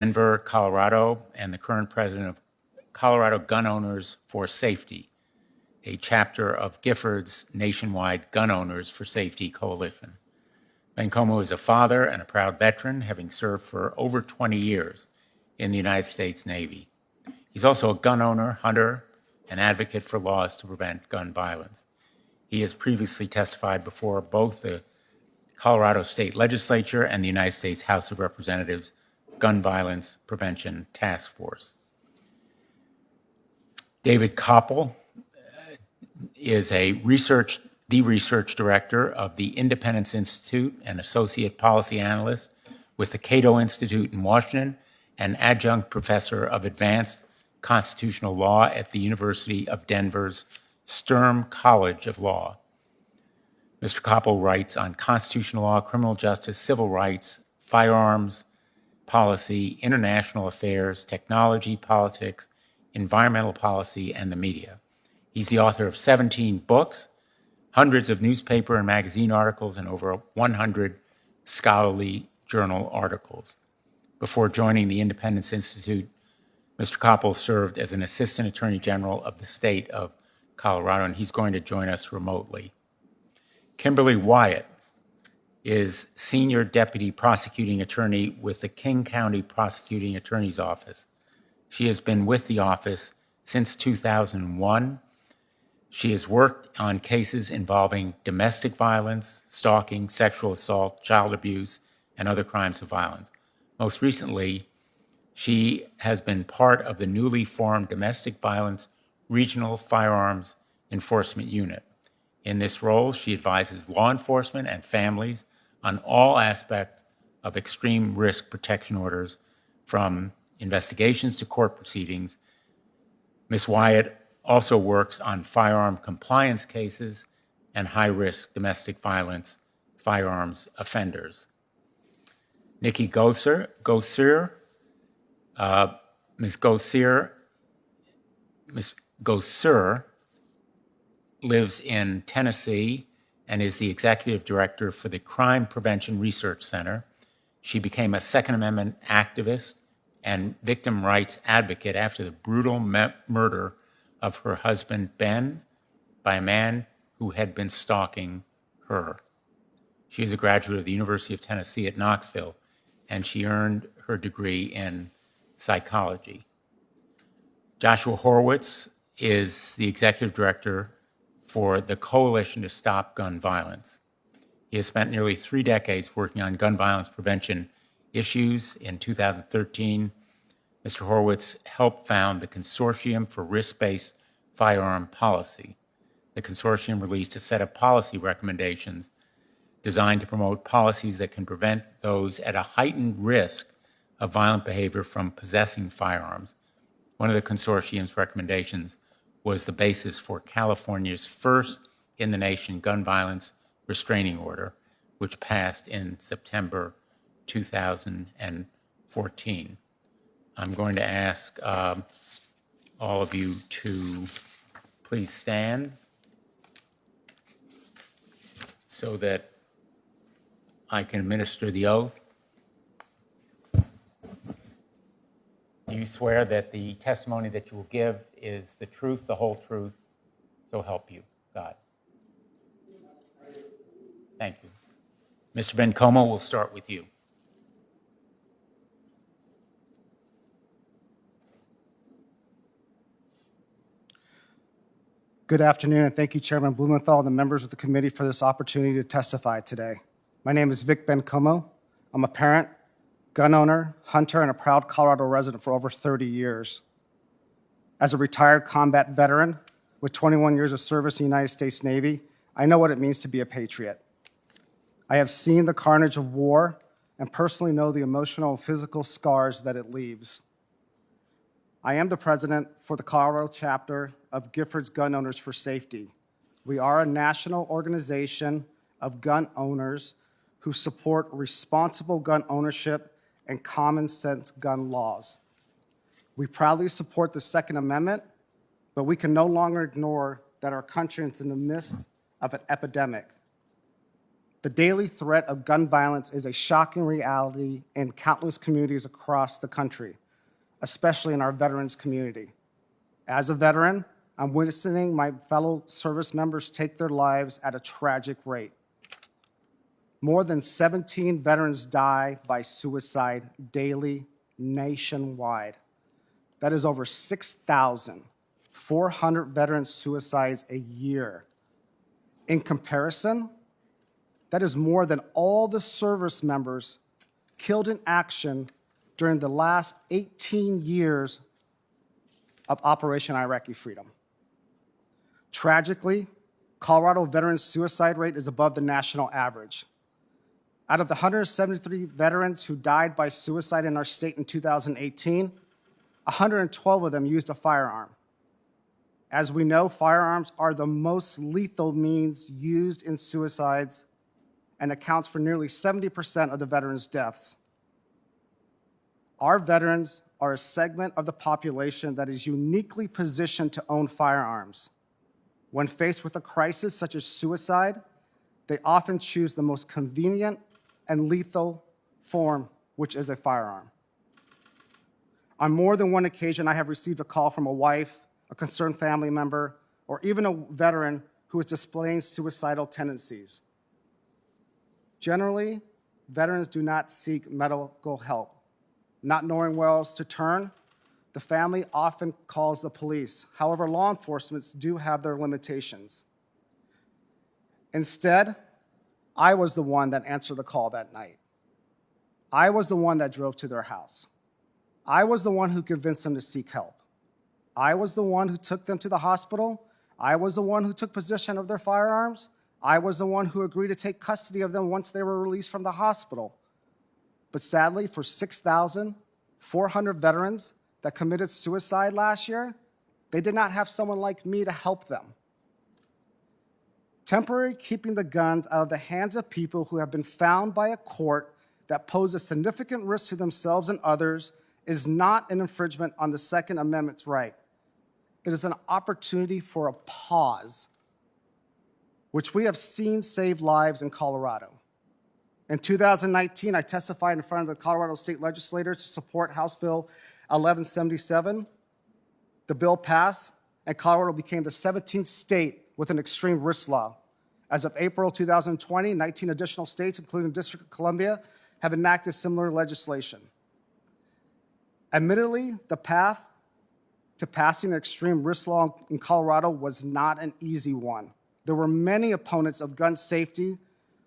Denver, Colorado, and the current president of Colorado Gun Owners for Safety, a chapter of Giffords' nationwide Gun Owners for Safety coalition. Ben Como is a father and a proud veteran, having served for over 20 years in the United States Navy. He's also a gun owner, hunter, and advocate for laws to prevent gun violence. He has previously testified before both the Colorado State Legislature and the United States House of Representatives Gun Violence Prevention Task Force. David Koppel is the research director of the Independence Institute and associate policy analyst with the Cato Institute in Washington and adjunct professor of advanced constitutional law at the University of Denver's Sturm College of Law. Mr. Koppel writes on constitutional law, criminal justice, civil rights, firearms, policy, international affairs, technology, politics, environmental policy, and the media. He's the author of 17 books, hundreds of newspaper and magazine articles, and over 100 scholarly journal articles. Before joining the Independence Institute, Mr. Koppel served as an assistant attorney general of the state of Colorado, and he's going to join us remotely. Kimberly Wyatt is Senior Deputy Prosecuting Attorney with the King County Prosecuting Attorney's Office. She has been with the office since 2001. She has worked on cases involving domestic violence, stalking, sexual assault, child abuse, and other crimes of violence. Most recently, she has been part of the newly formed Domestic Violence Regional Firearms Enforcement Unit. In this role, she advises law enforcement and families on all aspects of extreme risk protection orders, from investigations to court proceedings. Ms. Wyatt also works on firearm compliance cases and high-risk domestic violence firearms offenders. Nikki Gosser, Ms. Gosser lives in Tennessee and is the executive director for the Crime Prevention Research Center. She became a Second Amendment activist and victim rights advocate after the brutal murder of her husband, Ben, by a man who had been stalking her. She is a graduate of the University of Tennessee at Knoxville, and she earned her degree in psychology. Joshua Horowitz is the executive director for the Coalition to Stop Gun Violence. He has spent nearly 3 decades working on gun violence prevention issues. In 2013, Mr. Horowitz helped found the Consortium for Risk-Based Firearm Policy. The consortium released a set of policy recommendations designed to promote policies that can prevent those at a heightened risk of violent behavior from possessing firearms. One of the consortium's recommendations was the basis for California's first in the nation gun violence restraining order, which passed in September 2014. I'm going to ask all of you to please stand so that I can administer the oath. Do you swear that the testimony that you will give is the truth, the whole truth, so help you God? Thank you. Mr. Ben Como, we'll start with you. Good afternoon, and thank you, Chairman Blumenthal and the members of the committee for this opportunity to testify today. My name is Vic Ben Como. I'm a parent, gun owner, hunter, and a proud Colorado resident for over 30 years. As a retired combat veteran with 21 years of service in the United States Navy, I know what it means to be a patriot. I have seen the carnage of war and personally know the emotional and physical scars that it leaves. I am the president for the Colorado chapter of Giffords Gun Owners for Safety. We are a national organization of gun owners who support responsible gun ownership and common sense gun laws. We proudly support the Second Amendment, but we can no longer ignore that our country is in the midst of an epidemic. The daily threat of gun violence is a shocking reality in countless communities across the country, especially in our veterans community. As a veteran, I'm witnessing my fellow service members take their lives at a tragic rate. More than 17 veterans die by suicide daily nationwide. That is over 6,400 veteran suicides a year. In comparison, that is more than all the service members killed in action during the last 18 years of Operation Iraqi Freedom. Tragically, Colorado veteran suicide rate is above the national average. Out of the 173 veterans who died by suicide in our state in 2018, 112 of them used a firearm. As we know, firearms are the most lethal means used in suicides and accounts for nearly 70% of the veterans' deaths. Our veterans are a segment of the population that is uniquely positioned to own firearms. When faced with a crisis such as suicide, they often choose the most convenient and lethal form, which is a firearm. On more than one occasion, I have received a call from a wife, a concerned family member, or even a veteran who is displaying suicidal tendencies. Generally, veterans do not seek medical help. Not knowing where else to turn, the family often calls the police. However, law enforcement do have their limitations. Instead, I was the one that answered the call that night. I was the one that drove to their house. I was the one who convinced them to seek help. I was the one who took them to the hospital. I was the one who took possession of their firearms. I was the one who agreed to take custody of them once they were released from the hospital. But sadly, for 6,400 veterans that committed suicide last year, they did not have someone like me to help them. Temporarily keeping the guns out of the hands of people who have been found by a court that pose a significant risk to themselves and others is not an infringement on the Second Amendment's right. It is an opportunity for a pause, which we have seen save lives in Colorado. In 2019, I testified in front of the Colorado State Legislature to support House Bill 1177. The bill passed, and Colorado became the 17th state with an extreme risk law. As of April 2020, 19 additional states, including the District of Columbia, have enacted similar legislation. Admittedly, the path to passing an extreme risk law in Colorado was not an easy one. There were many opponents of gun safety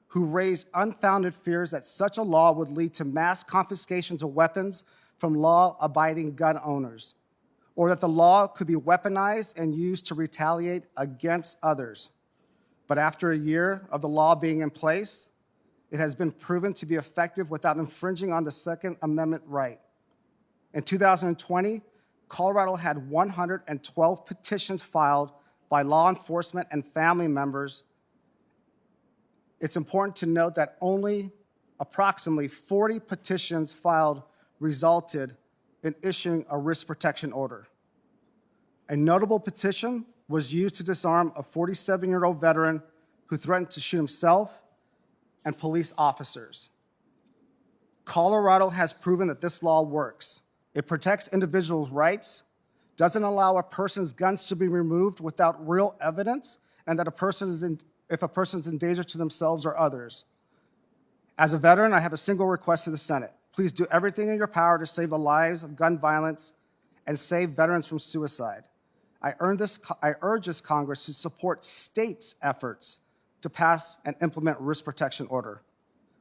who raised unfounded fears that such a law would lead to mass confiscations of weapons from law-abiding gun owners, or that the law could be weaponized and used to retaliate against others. But after a year of the law being in place, it has been proven to be effective without infringing on the Second Amendment right. In 2020, Colorado had 112 petitions filed by law enforcement and family members. It's important to note that only approximately 40 petitions filed resulted in issuing a risk protection order. A notable petition was used to disarm a 47-year-old veteran who threatened to shoot himself and police officers. Colorado has proven that this law works. It protects individuals' rights, doesn't allow a person's guns to be removed without real evidence, and that if a person is in danger to themselves or others. As a veteran, I have a single request to the Senate. Please do everything in your power to save the lives of gun violence and save veterans from suicide. I urge this Congress to support states' efforts to pass and implement risk protection order.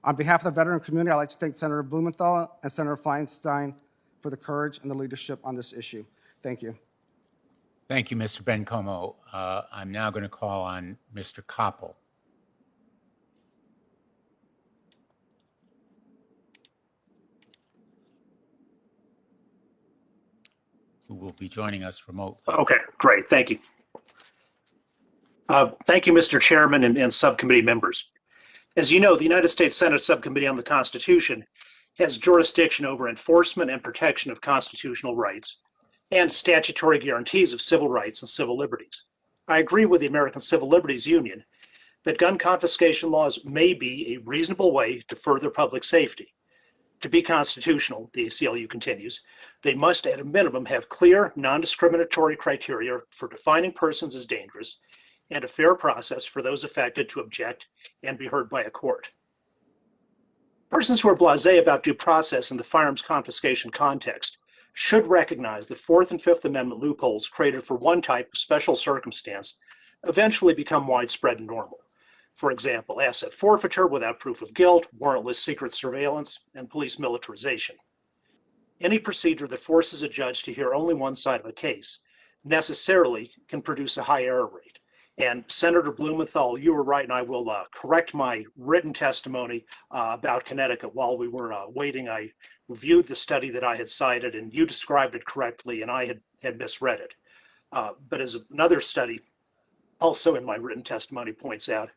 On behalf of the veteran community, I'd like to thank Senator Blumenthal and Senator Feinstein for the courage and the leadership on this issue. Thank you. Thank you, Mr. Bencomo. I'm now going to call on Mr. Koppel. Who will be joining us remotely. Okay, great. Thank you. Thank you, Mr. Chairman and subcommittee members. As you know, the United States Senate Subcommittee on the Constitution has jurisdiction over enforcement and protection of constitutional rights and statutory guarantees of civil rights and civil liberties. I agree with the American Civil Liberties Union that gun confiscation laws may be a reasonable way to further public safety. To be constitutional, the ACLU continues, they must at a minimum have clear, non-discriminatory criteria for defining persons as dangerous and a fair process for those affected to object and be heard by a court. Persons who are blasé about due process in the firearms confiscation context should recognize that Fourth and Fifth Amendment loopholes created for one type of special circumstance eventually become widespread and normal. For example, asset forfeiture without proof of guilt, warrantless secret surveillance, and police militarization. Any procedure that forces a judge to hear only one side of a case necessarily can produce a high error rate. And Senator Blumenthal, you were right, and I will correct my written testimony about Connecticut. While we were waiting, I reviewed the study that I had cited, and you described it correctly, and I had misread it. But as another study, also in my written testimony, points out,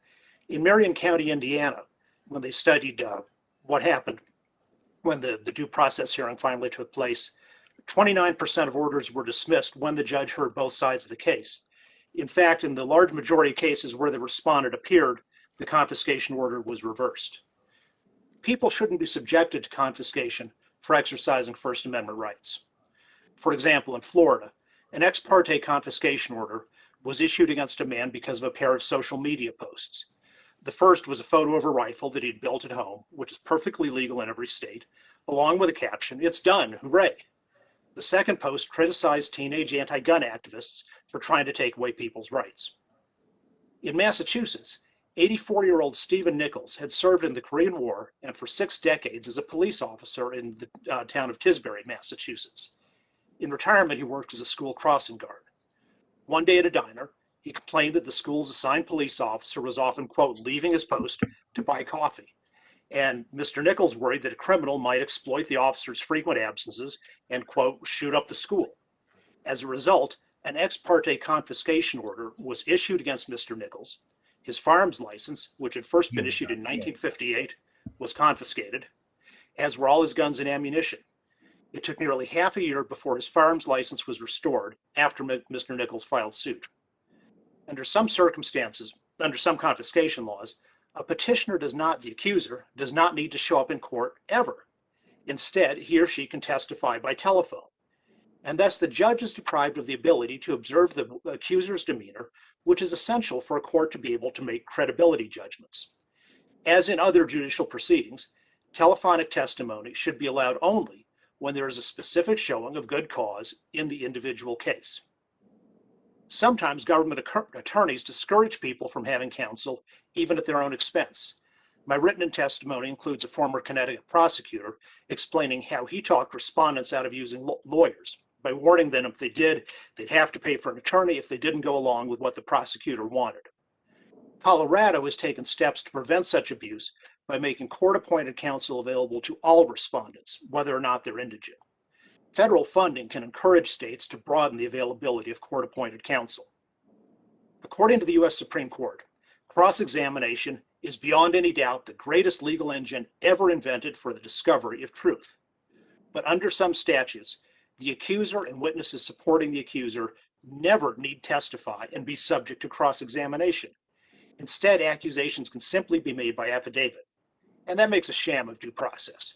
in Marion County, Indiana, when they studied what happened when the due process hearing finally took place, 29% of orders were dismissed when the judge heard both sides of the case. In fact, in the large majority of cases where the respondent appeared, the confiscation order was reversed. People shouldn't be subjected to confiscation for exercising First Amendment rights. For example, in Florida, an ex parte confiscation order was issued against a man because of a pair of social media posts. The first was a photo of a rifle that he'd built at home, which is perfectly legal in every state, along with a caption, "It's done, hooray." The second post criticized teenage anti-gun activists for trying to take away people's rights. In Massachusetts, 84-year-old Stephen Nichols had served in the Korean War and for 6 decades as a police officer in the town of Tisbury, Massachusetts. In retirement, he worked as a school crossing guard. One day at a diner, he complained that the school's assigned police officer was often, quote, leaving his post to buy coffee. And Mr. Nichols worried that a criminal might exploit the officer's frequent absences and, quote, shoot up the school. As a result, an ex parte confiscation order was issued against Mr. Nichols. His firearms license, which had first been issued in 1958, was confiscated, as were all his guns and ammunition. It took nearly half a year before his firearms license was restored after Mr. Nichols filed suit. Under some circumstances, under some confiscation laws, a petitioner the accuser, does not need to show up in court ever. Instead, he or she can testify by telephone. And thus the judge is deprived of the ability to observe the accuser's demeanor, which is essential for a court to be able to make credibility judgments. As in other judicial proceedings, telephonic testimony should be allowed only when there is a specific showing of good cause in the individual case. Sometimes government attorneys discourage people from having counsel, even at their own expense. My written testimony includes a former Connecticut prosecutor explaining how he talked respondents out of using lawyers by warning them if they did, they'd have to pay for an attorney if they didn't go along with what the prosecutor wanted. Colorado has taken steps to prevent such abuse by making court-appointed counsel available to all respondents, whether or not they're indigent. Federal funding can encourage states to broaden the availability of court-appointed counsel. According to the U.S. Supreme Court, cross-examination is beyond any doubt the greatest legal engine ever invented for the discovery of truth. But under some statutes, the accuser and witnesses supporting the accuser never need testify and be subject to cross-examination. Instead, accusations can simply be made by affidavit, and that makes a sham of due process.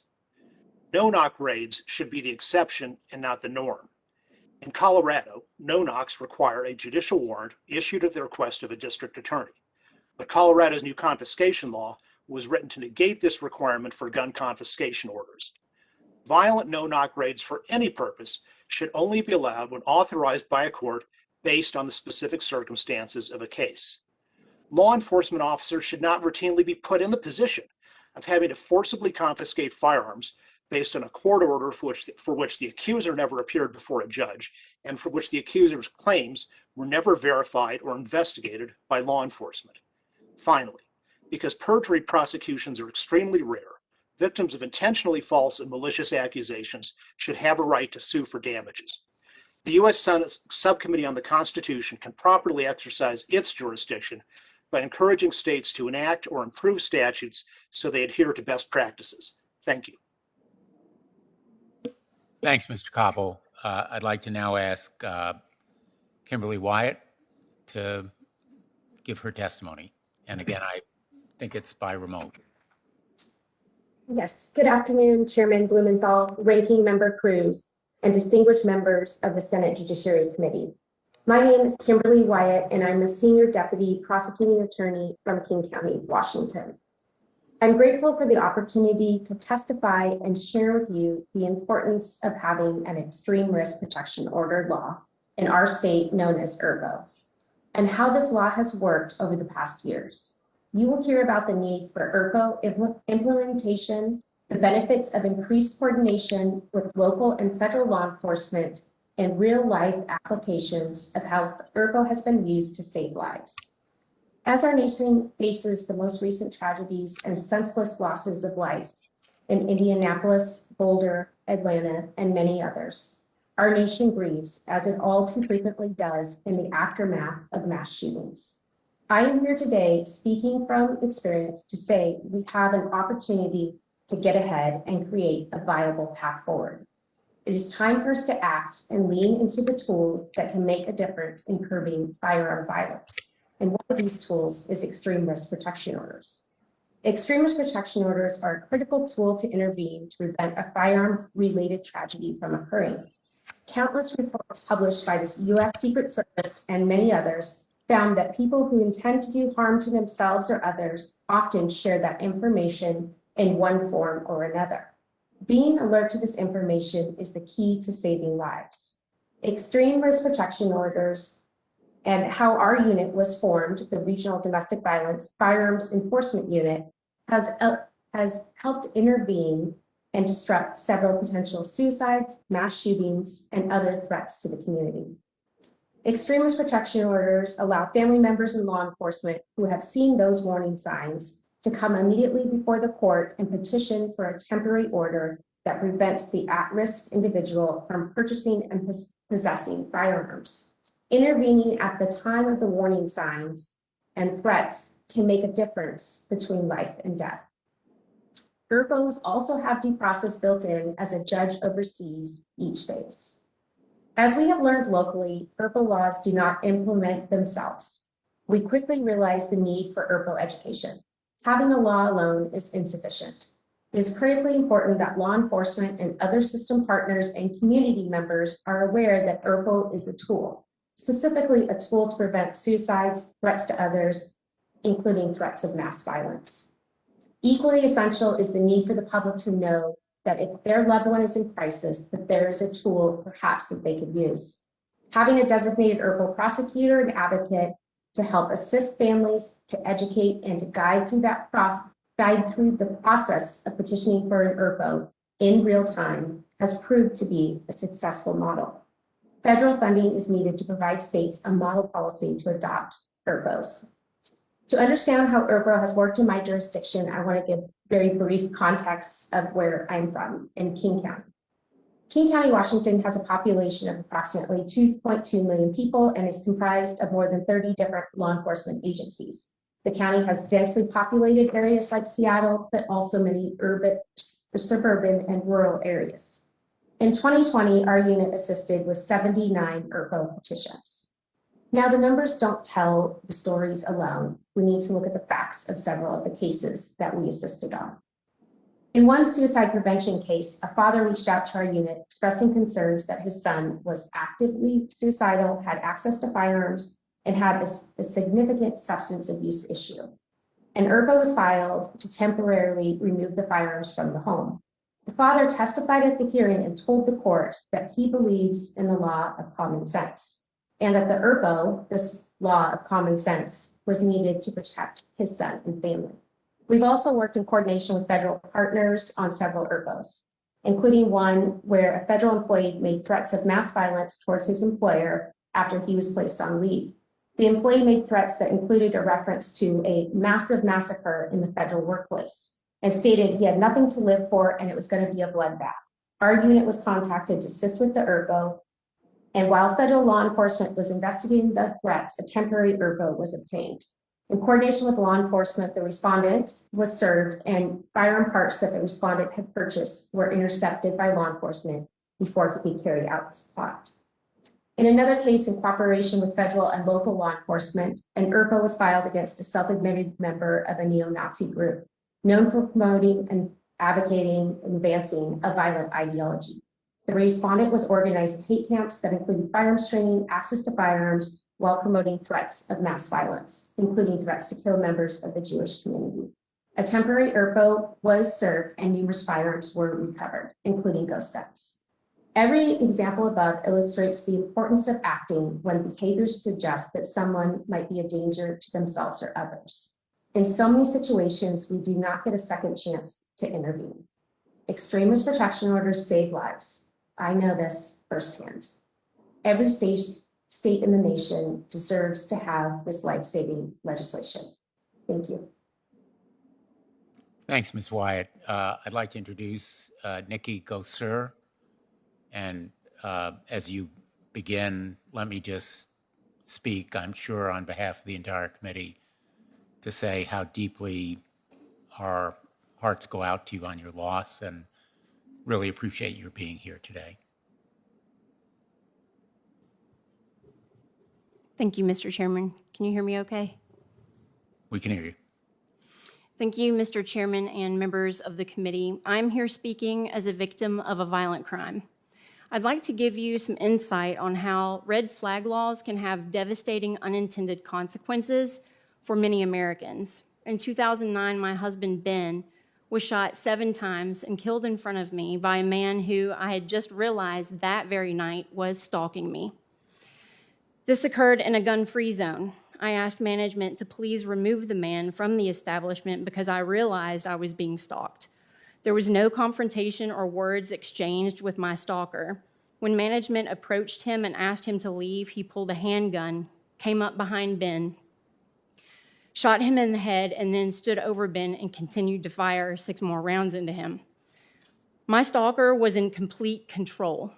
No-knock raids should be the exception and not the norm. In Colorado, no-knocks require a judicial warrant issued at the request of a district attorney. But Colorado's new confiscation law was written to negate this requirement for gun confiscation orders. Violent no-knock raids for any purpose should only be allowed when authorized by a court based on the specific circumstances of a case. Law enforcement officers should not routinely be put in the position of having to forcibly confiscate firearms based on a court order for which the accuser never appeared before a judge and for which the accuser's claims were never verified or investigated by law enforcement. Finally, because perjury prosecutions are extremely rare, victims of intentionally false and malicious accusations should have a right to sue for damages. The U.S. Senate Subcommittee on the Constitution can properly exercise its jurisdiction by encouraging states to enact or improve statutes so they adhere to best practices. Thank you. Thanks, Mr. Koppel. I'd like to now ask Kimberly Wyatt to give her testimony. And again, I think it's by remote. Yes, good afternoon, Chairman Blumenthal, Ranking Member Cruz, and distinguished members of the Senate Judiciary Committee. My name is Kimberly Wyatt, and I'm a Senior Deputy Prosecuting Attorney from King County, Washington. I'm grateful for the opportunity to testify and share with you the importance of having an extreme risk protection order law in our state known as IRBO, and how this law has worked over the past years. You will hear about the need for IRBO implementation, the benefits of increased coordination with local and federal law enforcement, and real-life applications of how IRBO has been used to save lives. As our nation faces the most recent tragedies and senseless losses of life in Indianapolis, Boulder, Atlanta, and many others, our nation grieves, as it all too frequently does in the aftermath of mass shootings. I am here today speaking from experience to say we have an opportunity to get ahead and create a viable path forward. It is time for us to act and lean into the tools that can make a difference in curbing firearm violence. And one of these tools is extreme risk protection orders. Extreme risk protection orders are a critical tool to intervene to prevent a firearm-related tragedy from occurring. Countless reports published by the U.S. Secret Service and many others found that people who intend to do harm to themselves or others often share that information in one form or another. Being alert to this information is the key to saving lives. Extreme risk protection orders and how our unit was formed, the Regional Domestic Violence Firearms Enforcement Unit, has helped intervene and disrupt several potential suicides, mass shootings, and other threats to the community. Extreme risk protection orders allow family members and law enforcement who have seen those warning signs to come immediately before the court and petition for a temporary order that prevents the at-risk individual from purchasing and possessing firearms. Intervening at the time of the warning signs and threats can make a difference between life and death. IRBOs also have due process built in as a judge oversees each phase. As we have learned locally, IRBO laws do not implement themselves. We quickly realized the need for IRBO education. Having a law alone is insufficient. It is critically important that law enforcement and other system partners and community members are aware that IRBO is a tool, specifically a tool to prevent suicides, threats to others, including threats of mass violence. Equally essential is the need for the public to know that if their loved one is in crisis, that there is a tool perhaps that they could use. Having a designated IRBO prosecutor and advocate to help assist families, to educate, and to guide through the process of petitioning for an IRBO in real time has proved to be a successful model. Federal funding is needed to provide states a model policy to adopt IRBOs. To understand how IRBO has worked in my jurisdiction, I want to give very brief context of where I'm from in King County. King County, Washington has a population of approximately 2.2 million people and is comprised of more than 30 different law enforcement agencies. The county has densely populated areas like Seattle, but also many urban, suburban, and rural areas. In 2020, our unit assisted with 79 IRBO petitions. Now, the numbers don't tell the stories alone. We need to look at the facts of several of the cases that we assisted on. In one suicide prevention case, a father reached out to our unit expressing concerns that his son was actively suicidal, had access to firearms, and had a significant substance abuse issue. An IRBO was filed to temporarily remove the firearms from the home. The father testified at the hearing and told the court that he believes in the law of common sense, and that the IRBO, this law of common sense, was needed to protect his son and family. We've also worked in coordination with federal partners on several IRBOs, including one where a federal employee made threats of mass violence towards his employer after he was placed on leave. The employee made threats that included a reference to a massive massacre in the federal workplace and stated he had nothing to live for and it was going to be a bloodbath. Our unit was contacted to assist with the IRBO, and while federal law enforcement was investigating the threats, a temporary IRBO was obtained. In coordination with law enforcement, the respondent was served and firearm parts that the respondent had purchased were intercepted by law enforcement before he could carry out his plot. In another case, in cooperation with federal and local law enforcement, an IRPA was filed against a self-admitted member of a neo-Nazi group, known for promoting and advocating and advancing a violent ideology. The respondent was organizing hate camps that included firearms training, access to firearms, while promoting threats of mass violence, including threats to kill members of the Jewish community. A temporary IRPA was served and numerous firearms were recovered, including ghost guns. Every example above illustrates the importance of acting when behaviors suggest that someone might be a danger to themselves or others. In so many situations, we do not get a second chance to intervene. Extremist protection orders save lives. I know this firsthand. Every state in the nation deserves to have this life-saving legislation. Thank you. Thanks, Ms. Wyatt. I'd like to introduce Nikki Gosser. And as you begin, let me just speak, I'm sure, on behalf of the entire committee to say how deeply our hearts go out to you on your loss and really appreciate your being here today. Thank you, Mr. Chairman. Can you hear me okay? We can hear you. Thank you, Mr. Chairman and members of the committee. I'm here speaking as a victim of a violent crime. I'd like to give you some insight on how red flag laws can have devastating unintended consequences for many Americans. In 2009, my husband, Ben, was shot 7 times and killed in front of me by a man who I had just realized that very night was stalking me. This occurred in a gun-free zone. I asked management to please remove the man from the establishment because I realized I was being stalked. There was no confrontation or words exchanged with my stalker. When management approached him and asked him to leave, he pulled a handgun, came up behind Ben, shot him in the head, and then stood over Ben and continued to fire 6 more rounds into him. My stalker was in complete control.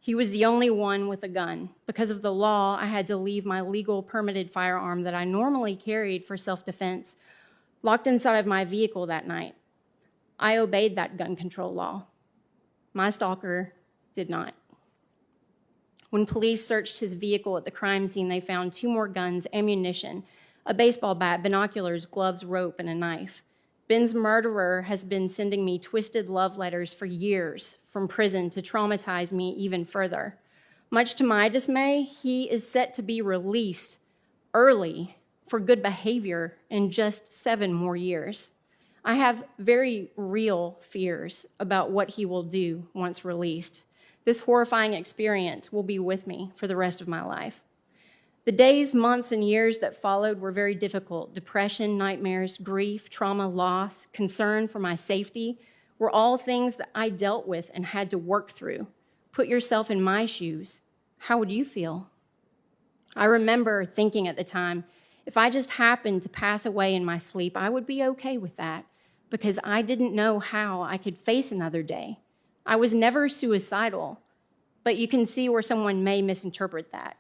He was the only one with a gun. Because of the law, I had to leave my legal permitted firearm that I normally carried for self-defense locked inside of my vehicle that night. I obeyed that gun control law. My stalker did not. When police searched his vehicle at the crime scene, they found 2 more guns, ammunition, a baseball bat, binoculars, gloves, rope, and a knife. Ben's murderer has been sending me twisted love letters for years from prison to traumatize me even further. Much to my dismay, he is set to be released early for good behavior in just 7 more years. I have very real fears about what he will do once released. This horrifying experience will be with me for the rest of my life. The days, months, and years that followed were very difficult. Depression, nightmares, grief, trauma, loss, concern for my safety were all things that I dealt with and had to work through. Put yourself in my shoes. How would you feel? I remember thinking at the time, if I just happened to pass away in my sleep, I would be okay with that because I didn't know how I could face another day. I was never suicidal, but you can see where someone may misinterpret that.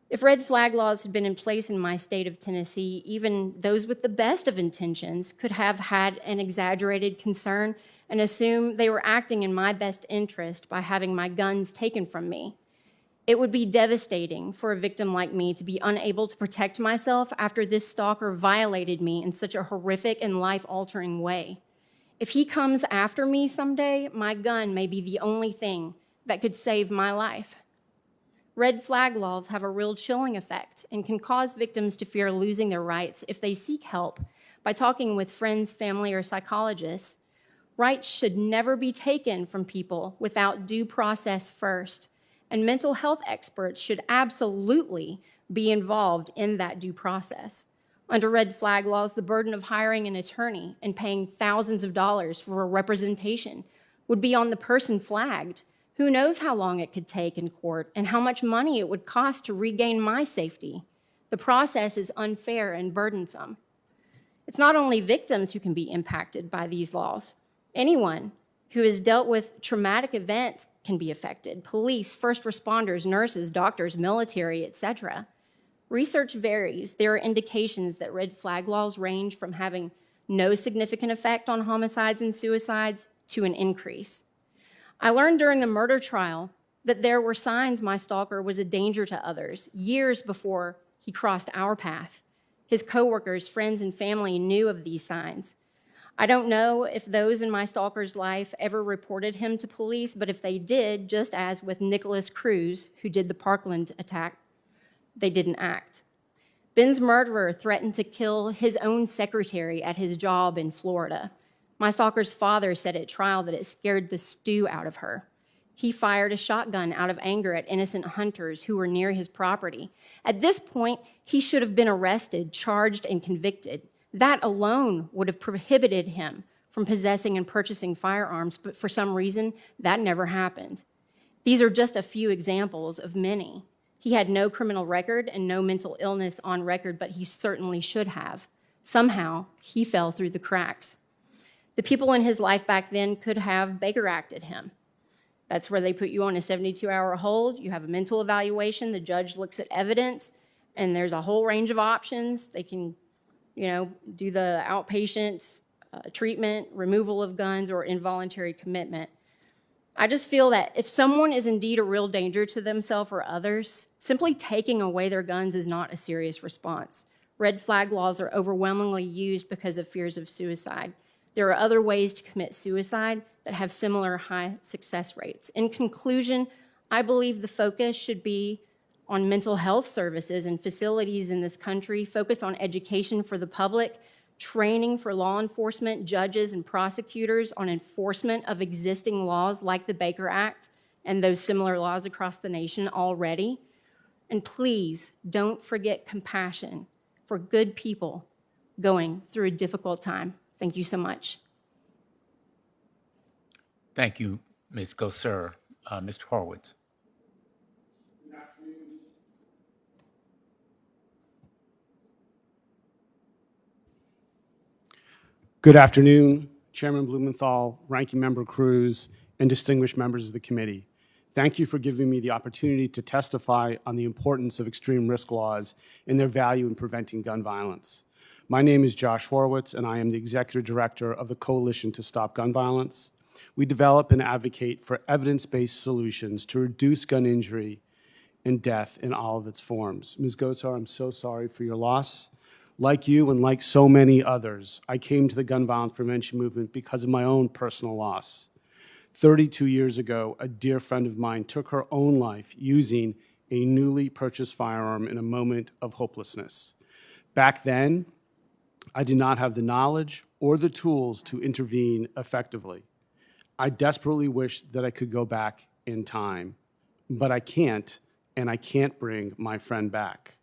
If red flag laws had been in place in my state of Tennessee, even those with the best of intentions could have had an exaggerated concern and assume they were acting in my best interest by having my guns taken from me. It would be devastating for a victim like me to be unable to protect myself after this stalker violated me in such a horrific and life-altering way. If he comes after me someday, my gun may be the only thing that could save my life. Red flag laws have a real chilling effect and can cause victims to fear losing their rights if they seek help by talking with friends, family, or psychologists. Rights should never be taken from people without due process first, and mental health experts should absolutely be involved in that due process. Under red flag laws, the burden of hiring an attorney and paying thousands of dollars for a representation would be on the person flagged. Who knows how long it could take in court and how much money it would cost to regain my safety? The process is unfair and burdensome. It's not only victims who can be impacted by these laws. Anyone who has dealt with traumatic events can be affected. Police, first responders, nurses, doctors, military, etc. Research varies. There are indications that red flag laws range from having no significant effect on homicides and suicides to an increase. I learned during the murder trial that there were signs my stalker was a danger to others years before he crossed our path. His coworkers, friends, and family knew of these signs. I don't know if those in my stalker's life ever reported him to police, but if they did, just as with Nicholas Cruz, who did the Parkland attack, they didn't act. Ben's murderer threatened to kill his own secretary at his job in Florida. My stalker's father said at trial that it scared the stew out of her. He fired a shotgun out of anger at innocent hunters who were near his property. At this point, he should have been arrested, charged, and convicted. That alone would have prohibited him from possessing and purchasing firearms, but for some reason, that never happened. These are just a few examples of many. He had no criminal record and no mental illness on record, but he certainly should have. Somehow, he fell through the cracks. The people in his life back then could have Baker acted him. That's where they put you on a 72-hour hold. You have a mental evaluation. The judge looks at evidence, and there's a whole range of options. They can, do the outpatient treatment, removal of guns, or involuntary commitment. I just feel that if someone is indeed a real danger to themselves or others, simply taking away their guns is not a serious response. Red flag laws are overwhelmingly used because of fears of suicide. There are other ways to commit suicide that have similar high success rates. In conclusion, I believe the focus should be on mental health services and facilities in this country, focus on education for the public, training for law enforcement, judges, and prosecutors on enforcement of existing laws like the Baker Act and those similar laws across the nation already. And please don't forget compassion for good people going through a difficult time. Thank you so much. Thank you, Ms. Gosser. Mr. Horowitz. Good afternoon, Chairman Blumenthal, Ranking Member Cruz, and distinguished members of the committee. Thank you for giving me the opportunity to testify on the importance of extreme risk laws and their value in preventing gun violence. My name is Josh Horowitz, and I am the Executive Director of the Coalition to Stop Gun Violence. We develop and advocate for evidence-based solutions to reduce gun injury and death in all of its forms. Ms. Gosser, I'm so sorry for your loss. Like you and like so many others, I came to the gun violence prevention movement because of my own personal loss. 32 years ago, a dear friend of mine took her own life using a newly purchased firearm in a moment of hopelessness. Back then, I did not have the knowledge or the tools to intervene effectively. I desperately wish that I could go back in time, but I can't, and I can't bring my friend back.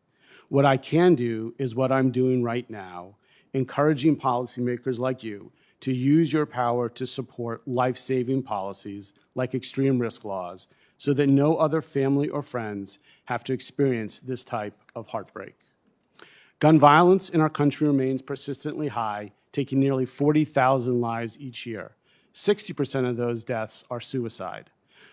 What I can do is what I'm doing right now, encouraging policymakers like you to use your power to support life-saving policies like extreme risk laws so that no other family or friends have to experience this type of heartbreak. Gun violence in our country remains persistently high, taking nearly 40,000 lives each year. 60% of those deaths are suicide.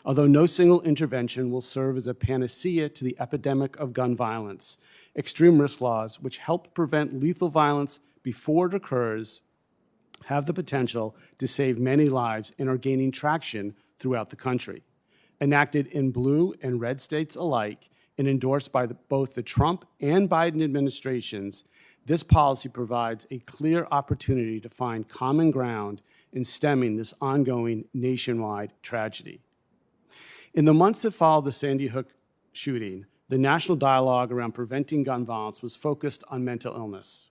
Although no single intervention will serve as a panacea to the epidemic of gun violence, extreme risk laws, which help prevent lethal violence before it occurs, have the potential to save many lives and are gaining traction throughout the country. Enacted in blue and red states alike and endorsed by both the Trump and Biden administrations, this policy provides a clear opportunity to find common ground in stemming this ongoing nationwide tragedy. In the months that followed the Sandy Hook shooting, the national dialogue around preventing gun violence was focused on mental illness.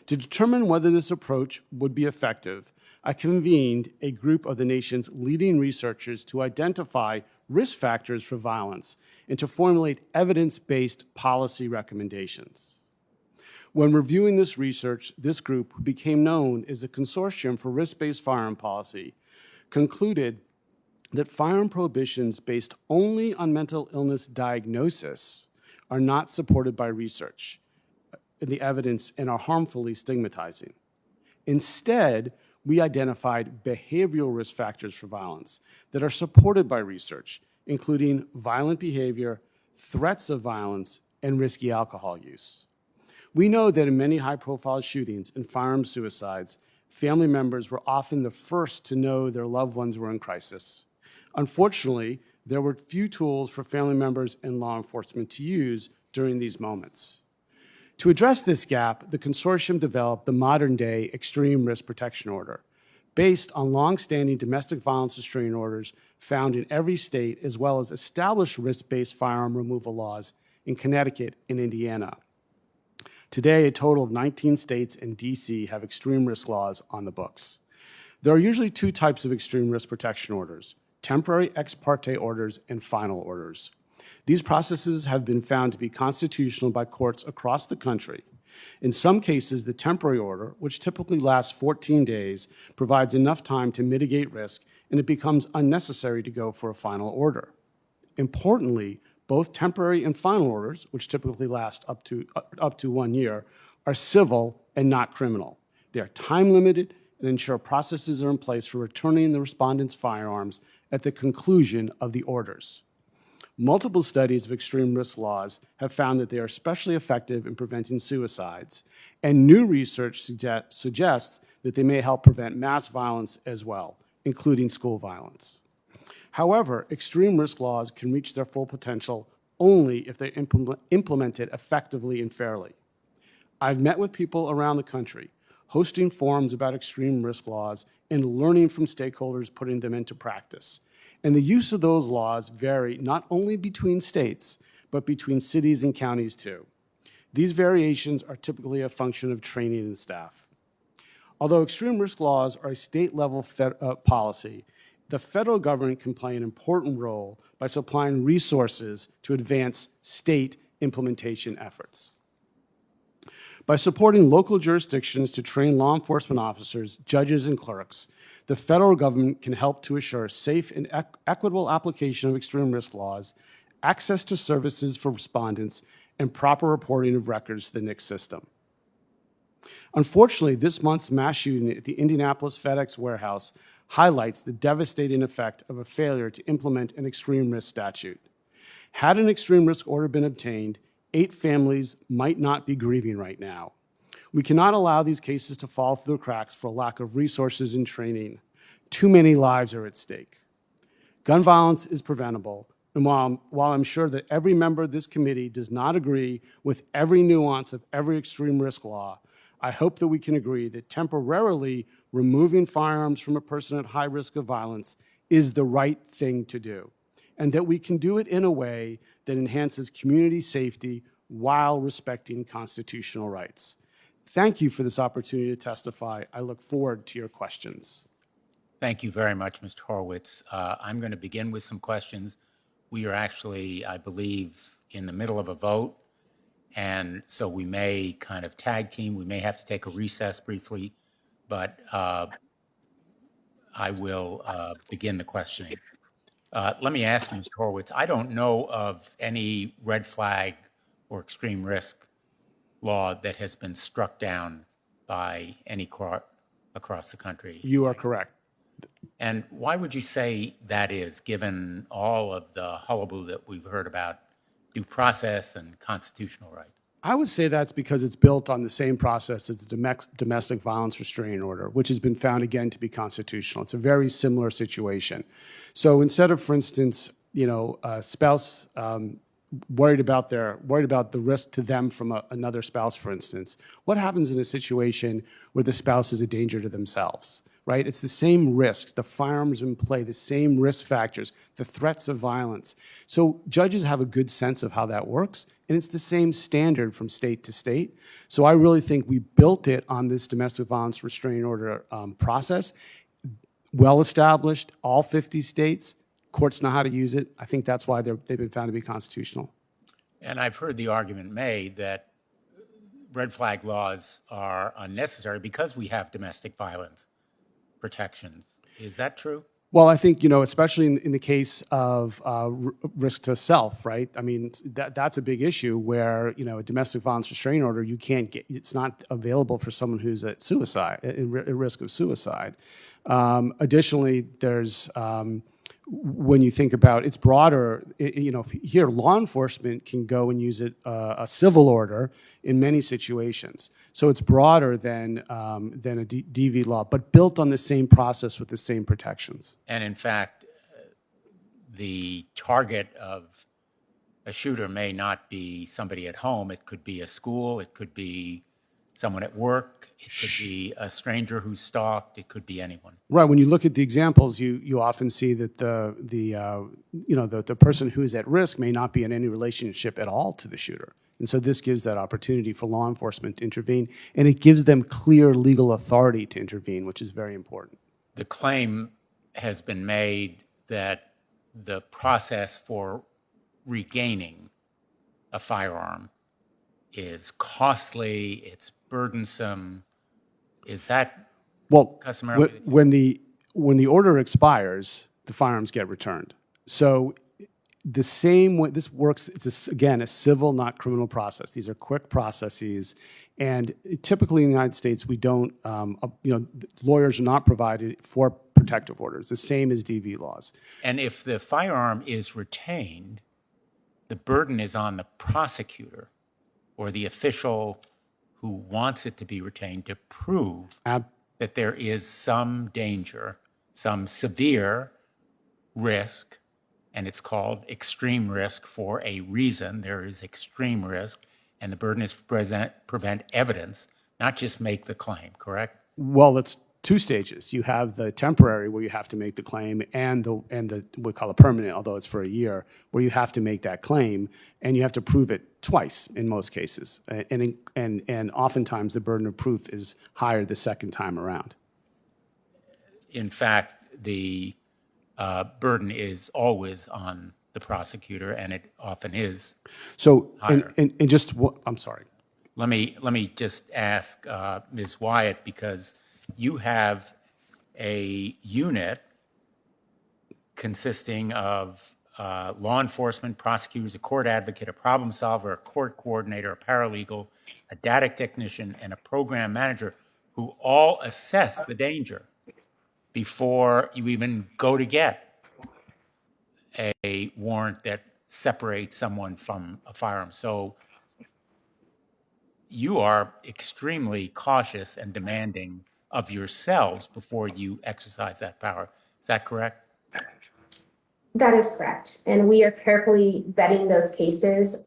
To determine whether this approach would be effective, I convened a group of the nation's leading researchers to identify risk factors for violence and to formulate evidence-based policy recommendations. When reviewing this research, this group, who became known as the Consortium for Risk-Based Firearm Policy, concluded that firearm prohibitions based only on mental illness diagnosis are not supported by research in the evidence and are harmfully stigmatizing. Instead, we identified behavioral risk factors for violence that are supported by research, including violent behavior, threats of violence, and risky alcohol use. We know that in many high-profile shootings and firearm suicides, family members were often the first to know their loved ones were in crisis. Unfortunately, There were few tools for family members and law enforcement to use during these moments. To address this gap, the consortium developed the modern-day Extreme Risk Protection Order, based on long-standing domestic violence restraining orders found in every state, as well as established risk-based firearm removal laws in Connecticut and Indiana. Today, a total of 19 states and D.C. have extreme risk laws on the books. There are usually two types of extreme risk protection orders: temporary ex parte orders and final orders. These processes have been found to be constitutional by courts across the country. In some cases, the temporary order, which typically lasts 14 days, provides enough time to mitigate risk, and it becomes unnecessary to go for a final order. Importantly, both temporary and final orders, which typically last up to 1 year, are civil and not criminal. They are time-limited and ensure processes are in place for returning the respondent's firearms at the conclusion of the orders. Multiple studies of extreme risk laws have found that they are especially effective in preventing suicides, and new research suggests that they may help prevent mass violence as well, including school violence. However, extreme risk laws can reach their full potential only if they're implemented effectively and fairly. I've met with people around the country, hosting forums about extreme risk laws and learning from stakeholders putting them into practice. And the use of those laws vary not only between states, but between cities and counties too. These variations are typically a function of training and staff. Although extreme risk laws are a state-level policy, the federal government can play an important role by supplying resources to advance state implementation efforts. By supporting local jurisdictions to train law enforcement officers, judges, and clerks, the federal government can help to assure safe and equitable application of extreme risk laws, access to services for respondents, and proper reporting of records to the NICS system. Unfortunately, this month's mass shooting at the Indianapolis FedEx warehouse highlights the devastating effect of a failure to implement an extreme risk statute. Had an extreme risk order been obtained, 8 families might not be grieving right now. We cannot allow these cases to fall through the cracks for lack of resources and training. Too many lives are at stake. Gun violence is preventable, and while I'm sure that every member of this committee does not agree with every nuance of every extreme risk law, I hope that we can agree that temporarily removing firearms from a person at high risk of violence is the right thing to do, and that we can do it in a way that enhances community safety while respecting constitutional rights. Thank you for this opportunity to testify. I look forward to your questions. Thank you very much, Mr. Horowitz. I'm going to begin with some questions. We are actually, I believe, in the middle of a vote, and so we may kind of tag team. We may have to take a recess briefly, but I will begin the questioning. Let me ask you, Mr. Horowitz, I don't know of any red flag or extreme risk law that has been struck down by any court across the country. You are correct. And why would you say that is, given all of the hullabaloo that we've heard about due process and constitutional rights? I would say that's because it's built on the same process as the domestic violence restraining order, which has been found again to be constitutional. It's a very similar situation. So instead of, for instance, a spouse worried about the risk to them from another spouse, for instance, what happens in a situation where the spouse is a danger to themselves? Right? It's the same risks, the firearms in play, the same risk factors, the threats of violence. So judges have a good sense of how that works, and it's the same standard from state to state. So I really think we built it on this domestic violence restraining order process, well established, all 50 states. Courts know how to use it. I think that's why they've been found to be constitutional. And I've heard the argument made that red flag laws are unnecessary because we have domestic violence protections. Is that true? Well, I think, especially in the case of risk to self, right? I mean, that's a big issue where, a domestic violence restraining order, you can't get, it's not available for someone who's at suicide, at risk of suicide. Additionally, there's, when you think about it's broader, here law enforcement can go and use it, a civil order in many situations. So it's broader than a DV law, but built on the same process with the same protections. And in fact, the target of a shooter may not be somebody at home. It could be a school. It could be someone at work. It could be a stranger who's stalked. It could be anyone. Right. When you look at the examples, you often see that the person who is at risk may not be in any relationship at all to the shooter. And so this gives that opportunity for law enforcement to intervene, and it gives them clear legal authority to intervene, which is very important. The claim has been made that the process for regaining a firearm is costly, it's burdensome. Is that Well, customarily? when the order expires, the firearms get returned. So the same way this works, again a civil, not criminal process. These are quick processes, and typically in the United States, we don't. Lawyers are not provided for protective orders. The same as DV laws. And if the firearm is retained, the burden is on the prosecutor or the official who wants it to be retained to prove that there is some danger, some severe risk, and it's called extreme risk for a reason. There is extreme risk, and the burden is to prevent evidence, not just make the claim, correct? Well, it's two stages. You have the temporary, where you have to make the claim, and the we call it permanent, although it's for a year, where you have to make that claim, and you have to prove it twice in most cases. And oftentimes the burden of proof is higher the second time around. In fact, the burden is always on the prosecutor, and it often is. So, Higher. and just I'm sorry. Let me just ask Ms. Wyatt, because you have a unit consisting of law enforcement, prosecutors, a court advocate, a problem solver, a court coordinator, a paralegal, a data technician, and a program manager who all assess the danger before you even go to get a warrant that separates someone from a firearm. So you are extremely cautious and demanding of yourselves before you exercise that power. Is that correct? That is correct. And we are carefully vetting those cases,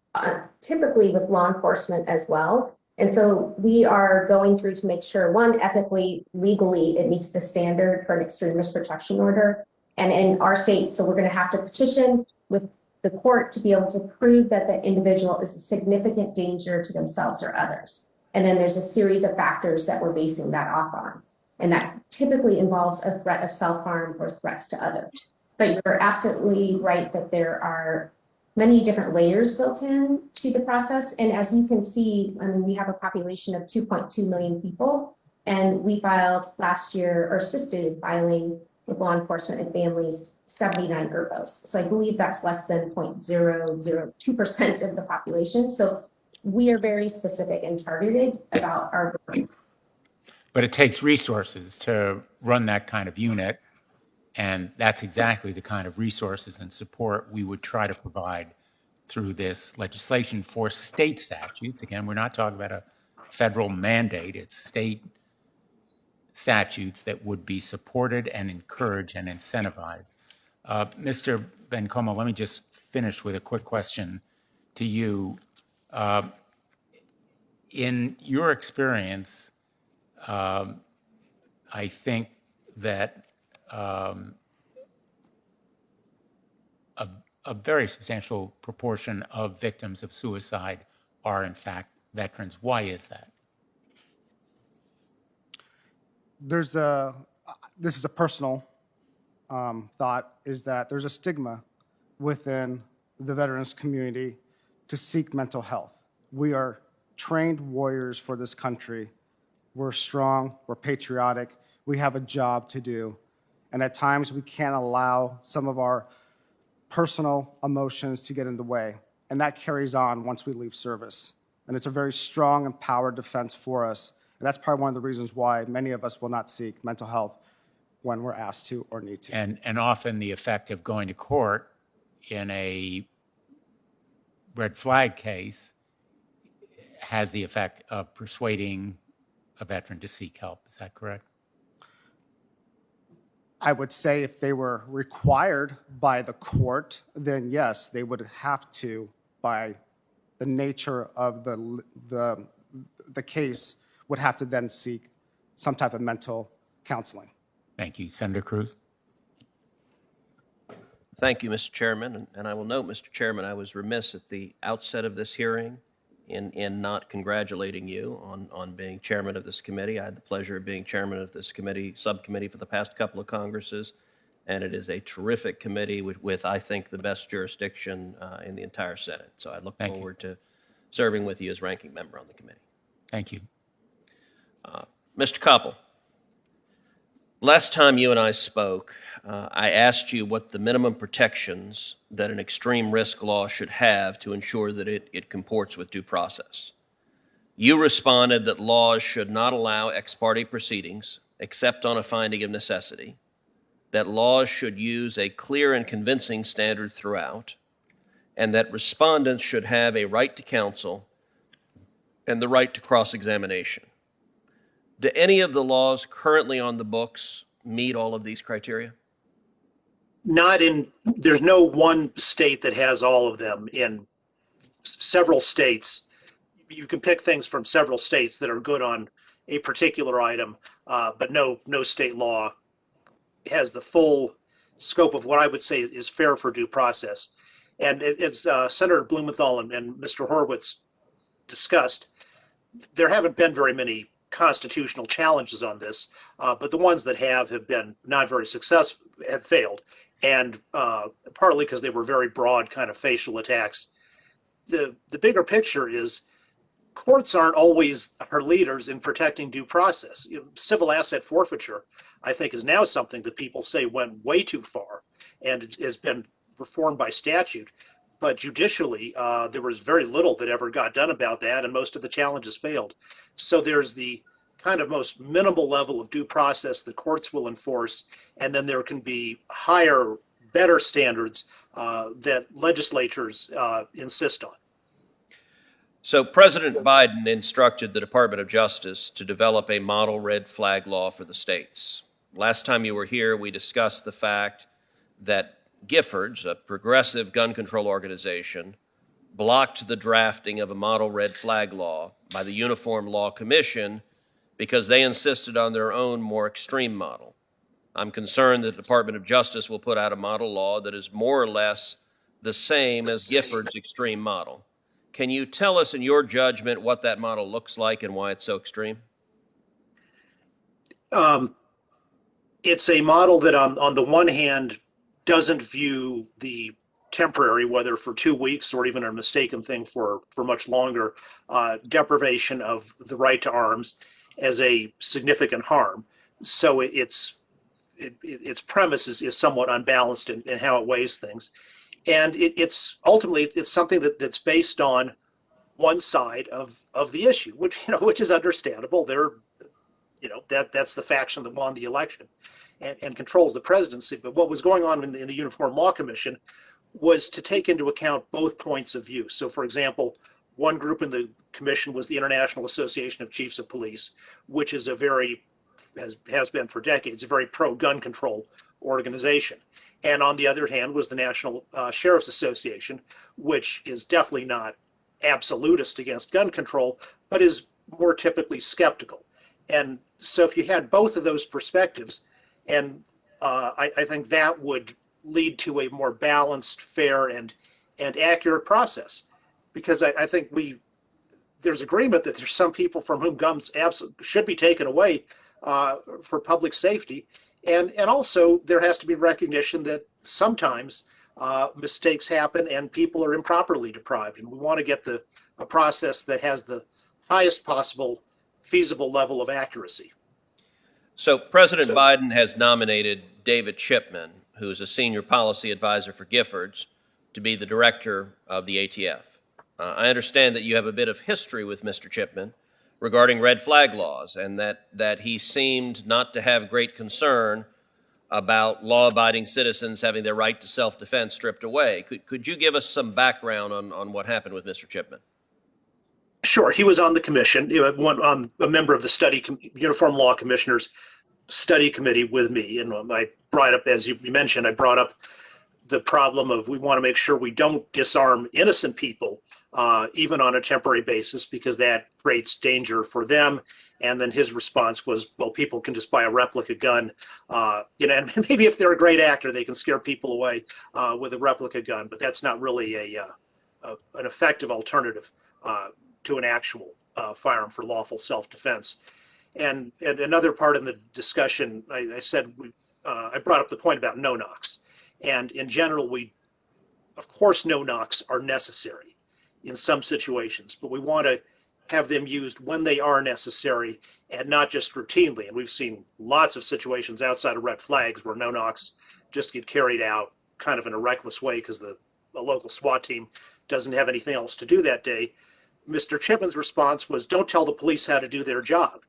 typically with law enforcement as well. And so we are going through to make sure, one, ethically, legally, it meets the standard for an extreme risk protection order. And in our state, so we're going to have to petition with the court to be able to prove that the individual is a significant danger to themselves or others. And then there's a series of factors that we're basing that off on. And that typically involves a threat of self-harm or threats to others. But you're absolutely right that there are many different layers built in to the process. And as you can see, I mean, we have a population of 2.2 million people, and we filed last year, or assisted filing with law enforcement and families, 79 ERPOs. So I believe that's less than 0.002% of the population. So we are very specific and targeted about our work. But it takes resources to run that kind of unit, and that's exactly the kind of resources and support we would try to provide through this legislation for state statutes. Again, we're not talking about a federal mandate. It's state statutes that would be supported and encouraged and incentivized. Mr. Bencomo, let me just finish with a quick question to you. In your experience, I think that a very substantial proportion of victims of suicide are, in fact, veterans. Why is that? This is a personal thought, is that there's a stigma within the veterans community to seek mental health. We are trained warriors for this country. We're strong, we're patriotic, we have a job to do. And at times we can't allow some of our personal emotions to get in the way. And that carries on once we leave service. And it's a very strong, empowered defense for us. And that's probably one of the reasons why many of us will not seek mental health when we're asked to or need to. And often the effect of going to court in a red flag case has the effect of persuading a veteran to seek help. Is that correct? I would say if they were required by the court, then yes, they would have to, by the nature of the case, would have to then seek some type of mental counseling. Thank you. Senator Cruz? Thank you, Mr. Chairman. And I will note, Mr. Chairman, I was remiss at the outset of this hearing in not congratulating you on being chairman of this committee. I had the pleasure of being chairman of this subcommittee for the past couple of Congresses, and it is a terrific committee with I think, the best jurisdiction in the entire Senate. So I look forward to serving with you as ranking member on the committee. Thank you. Mr. Koppel, last time you and I spoke, I asked you what the minimum protections that an extreme risk law should have to ensure that it comports with due process. You responded that laws should not allow ex parte proceedings except on a finding of necessity, that laws should use a clear and convincing standard throughout, and that respondents should have a right to counsel and the right to cross-examination. Do any of the laws currently on the books meet all of these criteria? There's no one state that has all of them. In several states, you can pick things from several states that are good on a particular item, but no state law has the full scope of what I would say is fair for due process. And as Senator Blumenthal and Mr. Horowitz discussed, there haven't been very many constitutional challenges on this, but the ones that have been not very successful, have failed, and partly because they were very broad kind of facial attacks. The bigger picture is courts aren't always our leaders in protecting due process. Civil asset forfeiture, I think, is now something that people say went way too far and has been reformed by statute. But judicially, there was very little that ever got done about that, and most of the challenges failed. So there's the kind of most minimal level of due process that courts will enforce, and then there can be higher, better standards that legislatures insist on. So President Biden instructed the Department of Justice to develop a model red flag law for the states. Last time you were here, we discussed the fact that Giffords, a progressive gun control organization, blocked the drafting of a model red flag law by the Uniform Law Commission because they insisted on their own more extreme model. I'm concerned that the Department of Justice will put out a model law that is more or less the same as Giffords' extreme model. Can you tell us, in your judgment, what that model looks like and why it's so extreme? It's a model that on the one hand doesn't view the temporary, whether for 2 weeks or even a mistaken thing for much longer, deprivation of the right to arms as a significant harm. So its premise is somewhat unbalanced in how it weighs things. And it's ultimately something that's based on one side of the issue, which is understandable. That's the faction that won the election and controls the presidency. But what was going on in the Uniform Law Commission was to take into account both points of view. So, for example, one group in the commission was the International Association of Chiefs of Police, which is has been for decades, a very pro-gun control organization. And on the other hand was the National Sheriff's Association, which is definitely not absolutist against gun control, but is more typically skeptical. And so if you had both of those perspectives, and I think that would lead to a more balanced, fair, and accurate process. Because I think there's agreement that there's some people from whom guns should be taken away for public safety. And also there has to be recognition that sometimes mistakes happen and people are improperly deprived. And we want to get a process that has the highest possible feasible level of accuracy. So President Biden has nominated David Chipman, who is a senior policy advisor for Giffords, to be the director of the ATF. I understand that you have a bit of history with Mr. Chipman regarding red flag laws, and that he seemed not to have great concern about law-abiding citizens having their right to self-defense stripped away. Could you give us some background on what happened with Mr. Chipman? Sure. He was on the commission, a member of the Uniform Law Commissioners Study Committee with me, and I brought up, as you mentioned, I brought up the problem of we want to make sure we don't disarm innocent people, even on a temporary basis, because that creates danger for them. And then his response was, well, people can just buy a replica gun, and maybe if they're a great actor, they can scare people away with a replica gun, but that's not really an effective alternative to an actual firearm for lawful self-defense. And another part in the discussion, I said, I brought up the point about no-knocks. And in general, of course, no-knocks are necessary in some situations, but we want to have them used when they are necessary and not just routinely. And we've seen lots of situations outside of red flags where no-knocks just get carried out kind of in a reckless way because the local SWAT team doesn't have anything else to do that day. Mr. Chipman's response was, don't tell the police how to do their job.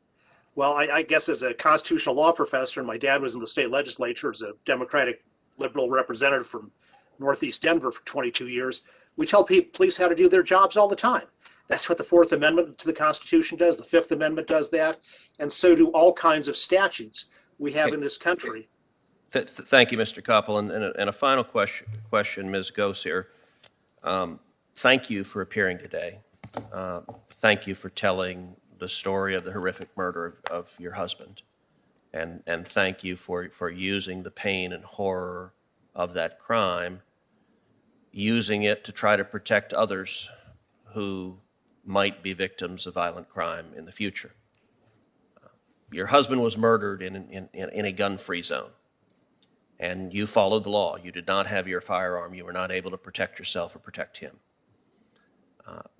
Well, I guess as a constitutional law professor, and my dad was in the state legislature as a Democratic liberal representative from Northeast Denver for 22 years, we tell police how to do their jobs all the time. That's what the Fourth Amendment to the Constitution does. The Fifth Amendment does that. And so do all kinds of statutes we have in this country. Thank you, Mr. Koppel. And a final question, Ms. Gosser. Thank you for appearing today. Thank you for telling the story of the horrific murder of your husband. And thank you for using the pain and horror of that crime, using it to try to protect others who might be victims of violent crime in the future. Your husband was murdered in a gun-free zone, and you followed the law. You did not have your firearm. You were not able to protect yourself or protect him.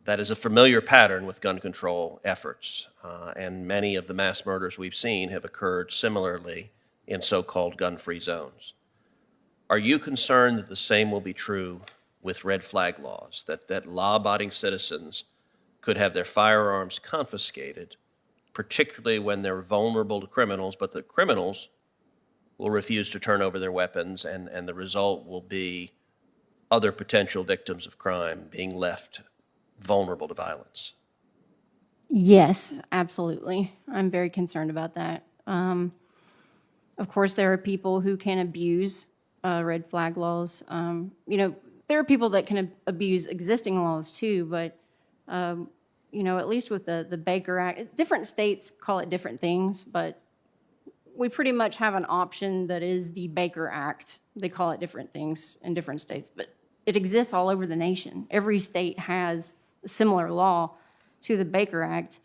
That is a familiar pattern with gun control efforts, and many of the mass murders we've seen have occurred similarly in so-called gun-free zones. Are you concerned that the same will be true with red flag laws, that law-abiding citizens could have their firearms confiscated, particularly when they're vulnerable to criminals, but the criminals will refuse to turn over their weapons, and the result will be other potential victims of crime being left vulnerable to violence? Yes, absolutely. I'm very concerned about that. Of course, there are people who can abuse red flag laws. There are people that can abuse existing laws too, but at least with the Baker Act, different states call it different things, but we pretty much have an option that is the Baker Act. They call it different things in different states, but it exists all over the nation. Every state has a similar law to the Baker Act,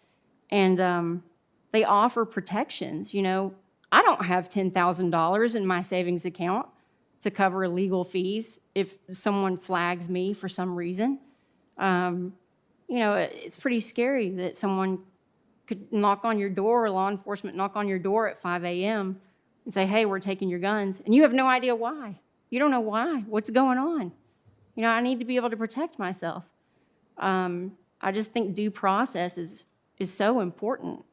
and they offer protections. I don't have $10,000 in my savings account to cover legal fees if someone flags me for some reason. It's pretty scary that someone could knock on your door, or law enforcement knock on your door at 5 a.m. and say, hey, we're taking your guns, and you have no idea why. You don't know why. What's going on? I need to be able to protect myself. I just think due process is so important.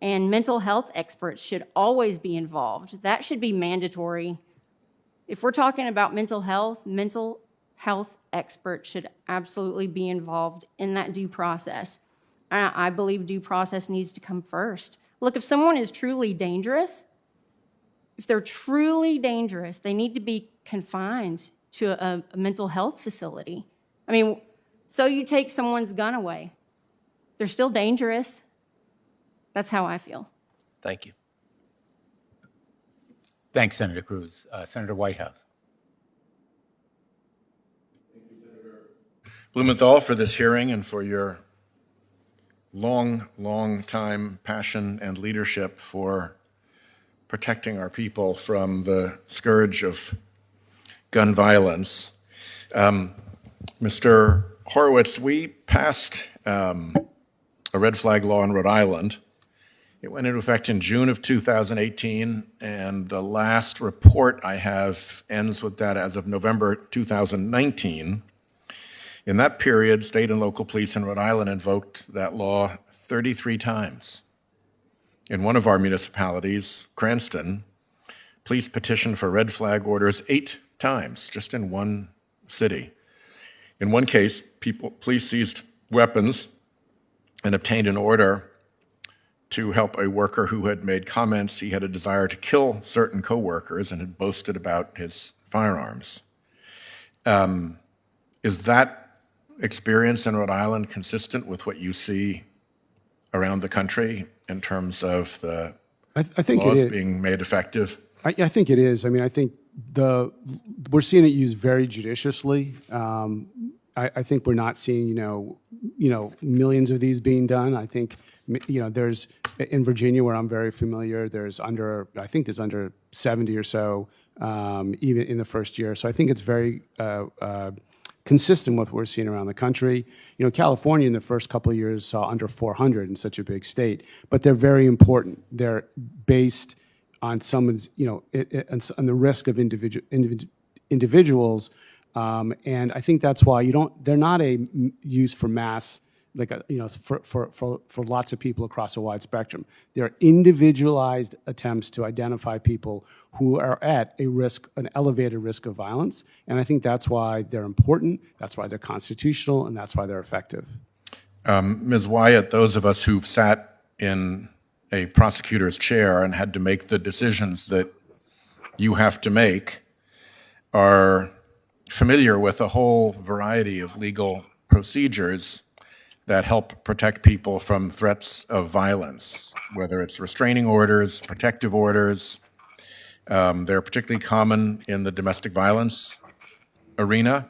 And mental health experts should always be involved. That should be mandatory. If we're talking about mental health experts should absolutely be involved in that due process. I believe due process needs to come first. Look, if someone is truly dangerous, if they're truly dangerous, they need to be confined to a mental health facility. So you take someone's gun away. They're still dangerous. That's how I feel. Thank you. Thanks, Senator Cruz. Senator Whitehouse. Blumenthal, for this hearing and for your long time passion and leadership for protecting our people from the scourge of gun violence. Mr. Horowitz, we passed a red flag law in Rhode Island. It went into effect in June of 2018, and the last report I have ends with that as of November 2019. In that period, state and local police in Rhode Island invoked that law 33 times. In one of our municipalities, Cranston, police petitioned for red flag orders 8 times, just in one city. In one case, police seized weapons and obtained an order to help a worker who had made comments he had a desire to kill certain coworkers and had boasted about his firearms. Is that experience in Rhode Island consistent with what you see around the country in terms of the I think laws it is. being made effective? I think it is. I mean, I think we're seeing it used very judiciously. I think we're not seeing, millions of these being done. I think, there's, in Virginia, where I'm very familiar, I think there's under 70 or so, even in the first year. So I think it's very consistent with what we're seeing around the country. California in the first couple of years saw under 400 in such a big state, but they're very important. They're based on someone's, on the risk of individuals. And I think that's why they're not used for mass, for lots of people across a wide spectrum. They're individualized attempts to identify people who are at an elevated risk of violence. And I think that's why they're important, that's why they're constitutional, and that's why they're effective. Ms. Wyatt, those of us who've sat in a prosecutor's chair and had to make the decisions that you have to make are familiar with a whole variety of legal procedures that help protect people from threats of violence, whether it's restraining orders, protective orders. They're particularly common in the domestic violence arena.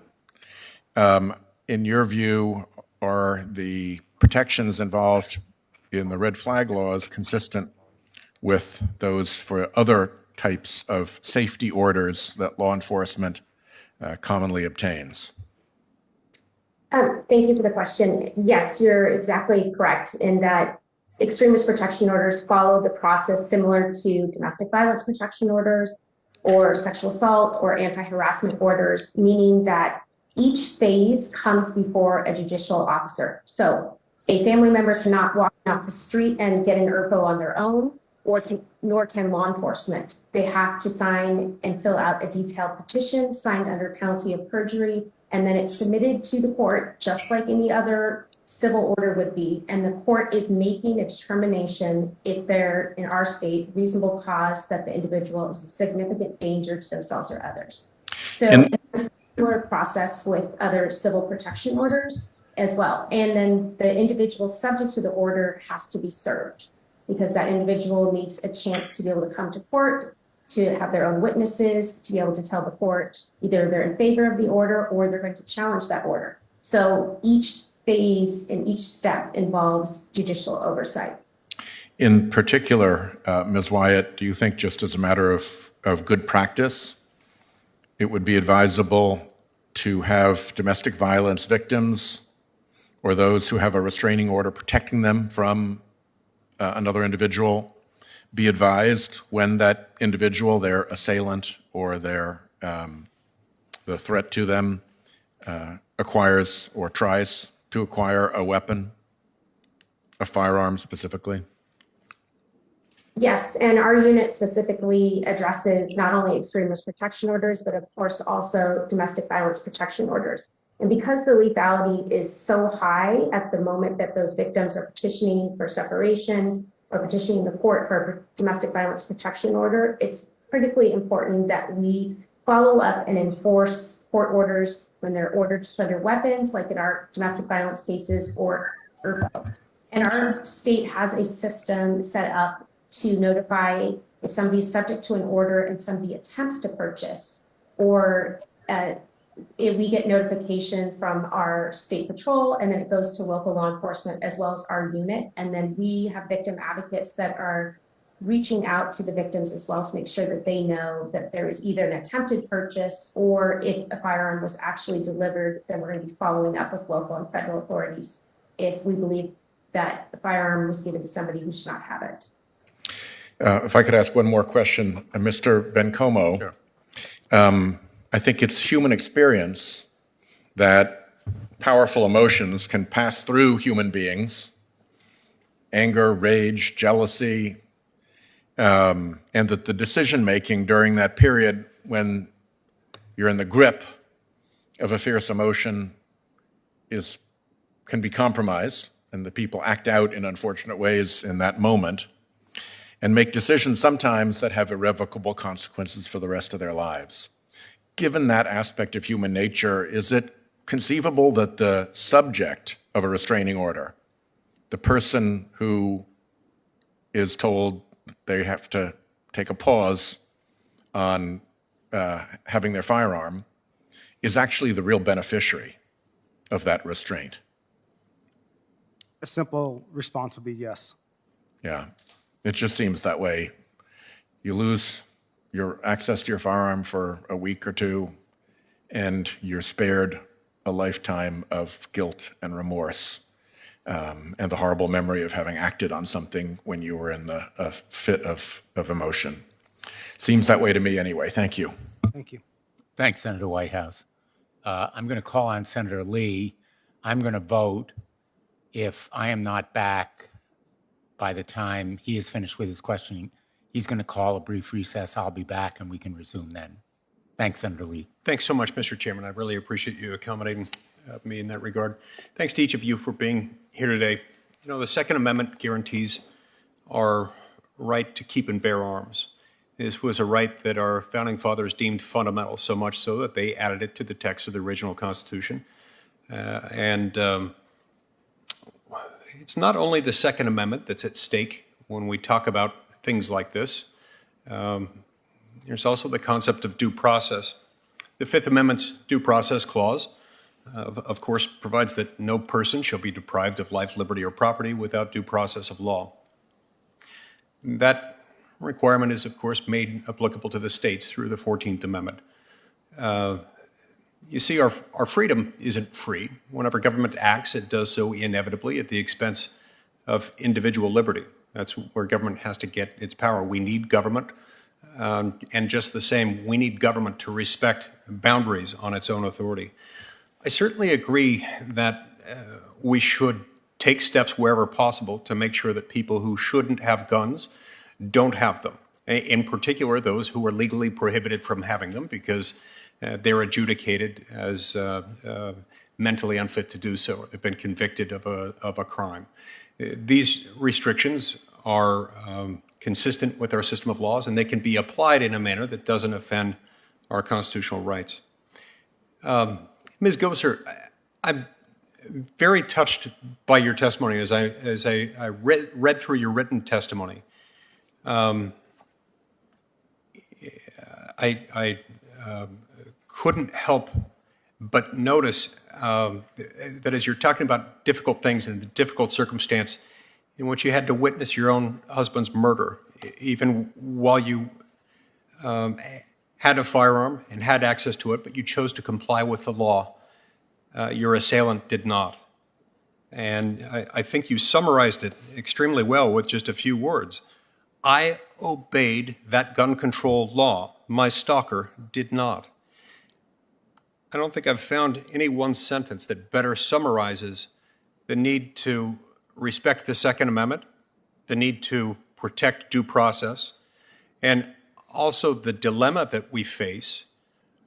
In your view, are the protections involved in the red flag laws consistent with those for other types of safety orders that law enforcement commonly obtains? Thank you for the question. Yes, you're exactly correct in that extremist protection orders follow the process similar to domestic violence protection orders or sexual assault or anti-harassment orders, meaning that each phase comes before a judicial officer. So a family member cannot walk off the street and get an ERPO on their own, nor can law enforcement. They have to sign and fill out a detailed petition signed under penalty of perjury, and then it's submitted to the court just like any other civil order would be. And the court is making a determination if they're, in our state, reasonable cause that the individual is a significant danger to themselves or others. So it's a similar process with other civil protection orders as well. And then the individual subject to the order has to be served, because that individual needs a chance to be able to come to court, to have their own witnesses, to be able to tell the court either they're in favor of the order or they're going to challenge that order. So each phase and each step involves judicial oversight. In particular, Ms. Wyatt, do you think just as a matter of good practice, it would be advisable to have domestic violence victims or those who have a restraining order protecting them from another individual be advised when that individual, their assailant or the threat to them, acquires or tries to acquire a weapon, a firearm specifically? Yes, and our unit specifically addresses not only extremist protection orders, but of course also domestic violence protection orders. And because the lethality is so high at the moment that those victims are petitioning for separation or petitioning the court for a domestic violence protection order, it's critically important that we follow up and enforce court orders when they're ordered to surrender weapons, like in our domestic violence cases, or ERPO. And our state has a system set up to notify if somebody is subject to an order and somebody attempts to purchase, or if we get notification from our state patrol, and then it goes to local law enforcement as well as our unit. And then we have victim advocates that are reaching out to the victims as well to make sure that they know that there is either an attempted purchase, or if a firearm was actually delivered, then we're going to be following up with local and federal authorities if we believe that the firearm was given to somebody who should not have it. If I could ask one more question, Mr. Bencomo. Sure. I think it's human experience that powerful emotions can pass through human beings, anger, rage, jealousy, and that the decision-making during that period when you're in the grip of a fierce emotion can be compromised and the people act out in unfortunate ways in that moment and make decisions sometimes that have irrevocable consequences for the rest of their lives. Given that aspect of human nature, is it conceivable that the subject of a restraining order, the person who is told they have to take a pause on having their firearm, is actually the real beneficiary of that restraint? A simple response would be yes. Yeah, it just seems that way. You lose your access to your firearm for a week or two, and you're spared a lifetime of guilt and remorse, and the horrible memory of having acted on something when you were in a fit of emotion. Seems that way to me anyway. Thank you. Thank you. Thanks, Senator Whitehouse. I'm going to call on Senator Lee. I'm going to vote if I am not back by the time he is finished with his questioning. He's going to call a brief recess. I'll be back, and we can resume then. Thanks, Senator Lee. Thanks so much, Mr. Chairman. I really appreciate you accommodating me in that regard. Thanks to each of you for being here today. You know, the Second Amendment guarantees our right to keep and bear arms. This was a right that our founding fathers deemed fundamental, so much so that they added it to the text of the original Constitution. It's not only the Second Amendment that's at stake when we talk about things like this. There's also the concept of due process. The Fifth Amendment's due process clause, of course, provides that no person shall be deprived of life, liberty, or property without due process of law. That requirement is, of course, made applicable to the states through the 14th Amendment. You see, our freedom isn't free. Whenever government acts, it does so inevitably at the expense of individual liberty. That's where government has to get its power. We need government, and just the same, we need government to respect boundaries on its own authority. I certainly agree that we should take steps wherever possible to make sure that people who shouldn't have guns don't have them. In particular, those who are legally prohibited from having them because they're adjudicated as mentally unfit to do so. They've been convicted of a crime. These restrictions are consistent with our system of laws, and they can be applied in a manner that doesn't offend our constitutional rights. Ms. Gosser, I'm very touched by your testimony as I read through your written testimony. I couldn't help but notice that as you're talking about difficult things and the difficult circumstance in which you had to witness your own husband's murder, even while you had a firearm and had access to it, but you chose to comply with the law, your assailant did not. And I think you summarized it extremely well with just a few words. I obeyed that gun control law. My stalker did not. I don't think I've found any one sentence that better summarizes the need to respect the Second Amendment, the need to protect due process, and also the dilemma that we face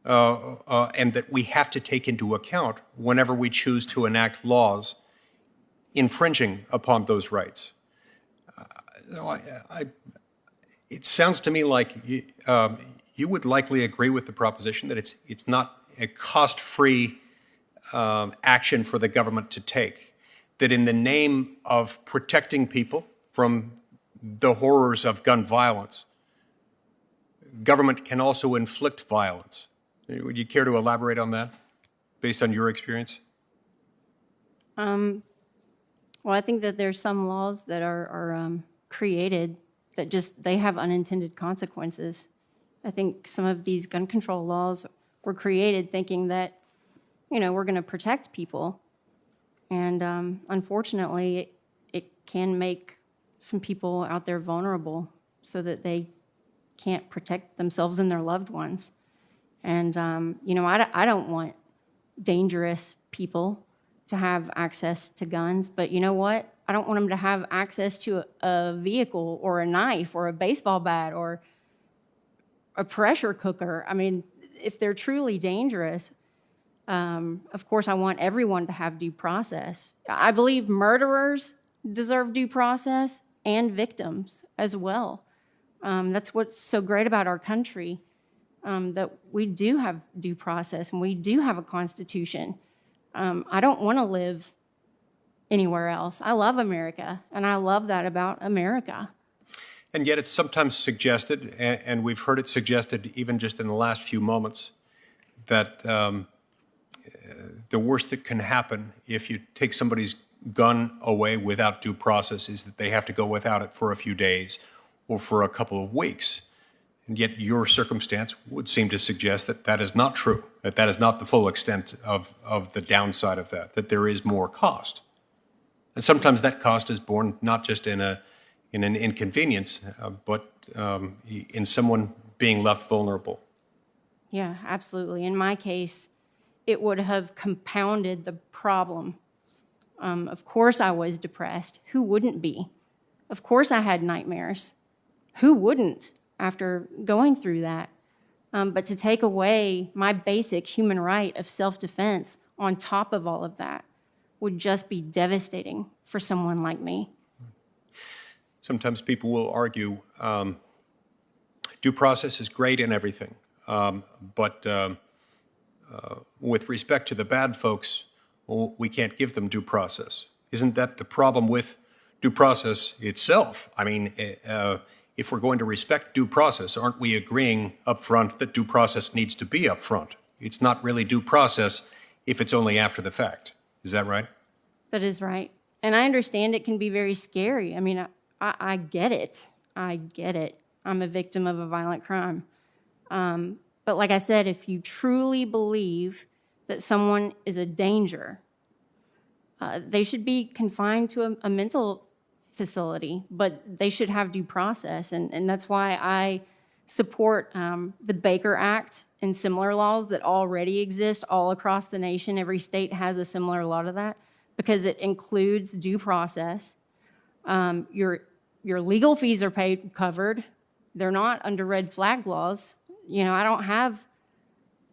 and that we have to take into account whenever we choose to enact laws infringing upon those rights. It sounds to me like you would likely agree with the proposition that it's not a cost-free action for the government to take, that in the name of protecting people from the horrors of gun violence, government can also inflict violence. Would you care to elaborate on that, based on your experience? Well, I think that there's some laws that are created that they have unintended consequences. I think some of these gun control laws were created thinking that, we're going to protect people. And unfortunately, it can make some people out there vulnerable so that they can't protect themselves and their loved ones. And, I don't want dangerous people to have access to guns, but you know what? I don't want them to have access to a vehicle or a knife or a baseball bat or a pressure cooker. I mean, if they're truly dangerous, Of course, I want everyone to have due process. I believe murderers deserve due process and victims as well. That's what's so great about our country, that we do have due process and we do have a constitution. I don't want to live anywhere else. I love America, and I love that about America. And yet it's sometimes suggested, and we've heard it suggested even just in the last few moments, that the worst that can happen if you take somebody's gun away without due process is that they have to go without it for a few days or for a couple of weeks. And yet your circumstance would seem to suggest that that is not true, that that is not the full extent of the downside of that there is more cost. And sometimes that cost is borne not just in an inconvenience, but in someone being left vulnerable. Yeah, absolutely. In my case, it would have compounded the problem. Of course I was depressed. Who wouldn't be? Of course I had nightmares. Who wouldn't after going through that? But to take away my basic human right of self-defense on top of all of that would just be devastating for someone like me. Sometimes people will argue due process is great and everything, but with respect to the bad folks, well, we can't give them due process. Isn't that the problem with due process itself? I mean, if we're going to respect due process, aren't we agreeing up front that due process needs to be up front? It's not really due process if it's only after the fact. Is that right? That is right. And I understand it can be very scary. I mean, I get it. I get it. I'm a victim of a violent crime. But like I said, if you truly believe that someone is a danger, they should be confined to a mental facility, but they should have due process. And that's why I support the Baker Act and similar laws that already exist all across the nation. Every state has a similar law to that because it includes due process. Your legal fees are covered. They're not under red flag laws. You know, I don't have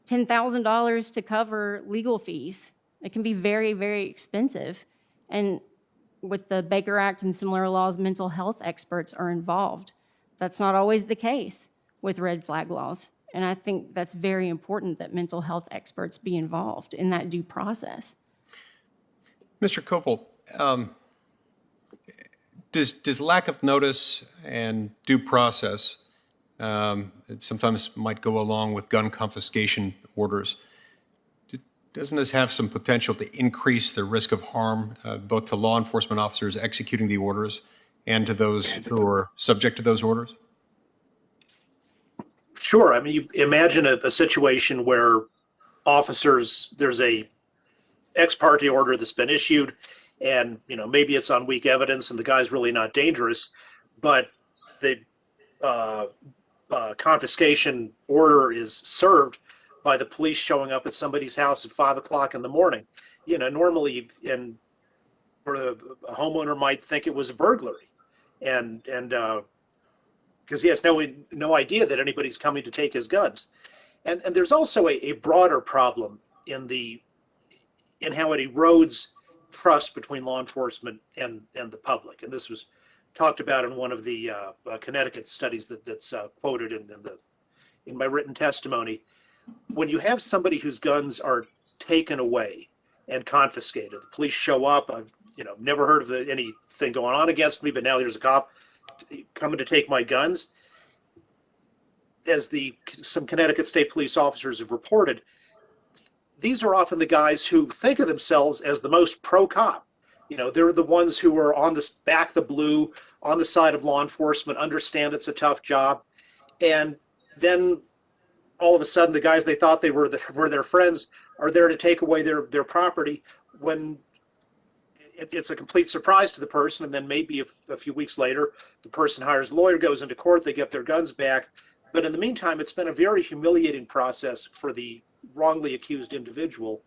$10,000 to cover legal fees. It can be very, very expensive. And with the Baker Act and similar laws, mental health experts are involved. That's not always the case with red flag laws. And I think that's very important that mental health experts be involved in that due process. Mr. Koppel, does lack of notice and due process, it sometimes might go along with gun confiscation orders, doesn't this have some potential to increase the risk of harm, both to law enforcement officers executing the orders and to those who are subject to those orders? Sure. I mean, you imagine a situation where officers, there's a ex parte order that's been issued, and maybe it's on weak evidence and the guy's really not dangerous, but the confiscation order is served by the police showing up at somebody's house at 5 o'clock in the morning. Normally, a homeowner might think it was a burglary, and because he has no idea that anybody's coming to take his guns. And there's also a broader problem in how it erodes trust between law enforcement and the public. And this was talked about in one of the Connecticut studies that's quoted in my written testimony. When you have somebody whose guns are taken away and confiscated, the police show up. I've never heard of anything going on against me, but now there's a cop coming to take my guns. As some Connecticut state police officers have reported, these are often the guys who think of themselves as the most pro-cop. They're the ones who are on back the blue, on the side of law enforcement, understand it's a tough job. And then all of a sudden, the guys they thought they were their friends are there to take away their property, when it's a complete surprise to the person. And then maybe a few weeks later, the person hires a lawyer, goes into court, they get their guns back. But in the meantime, it's been a very humiliating process for the wrongly accused individual.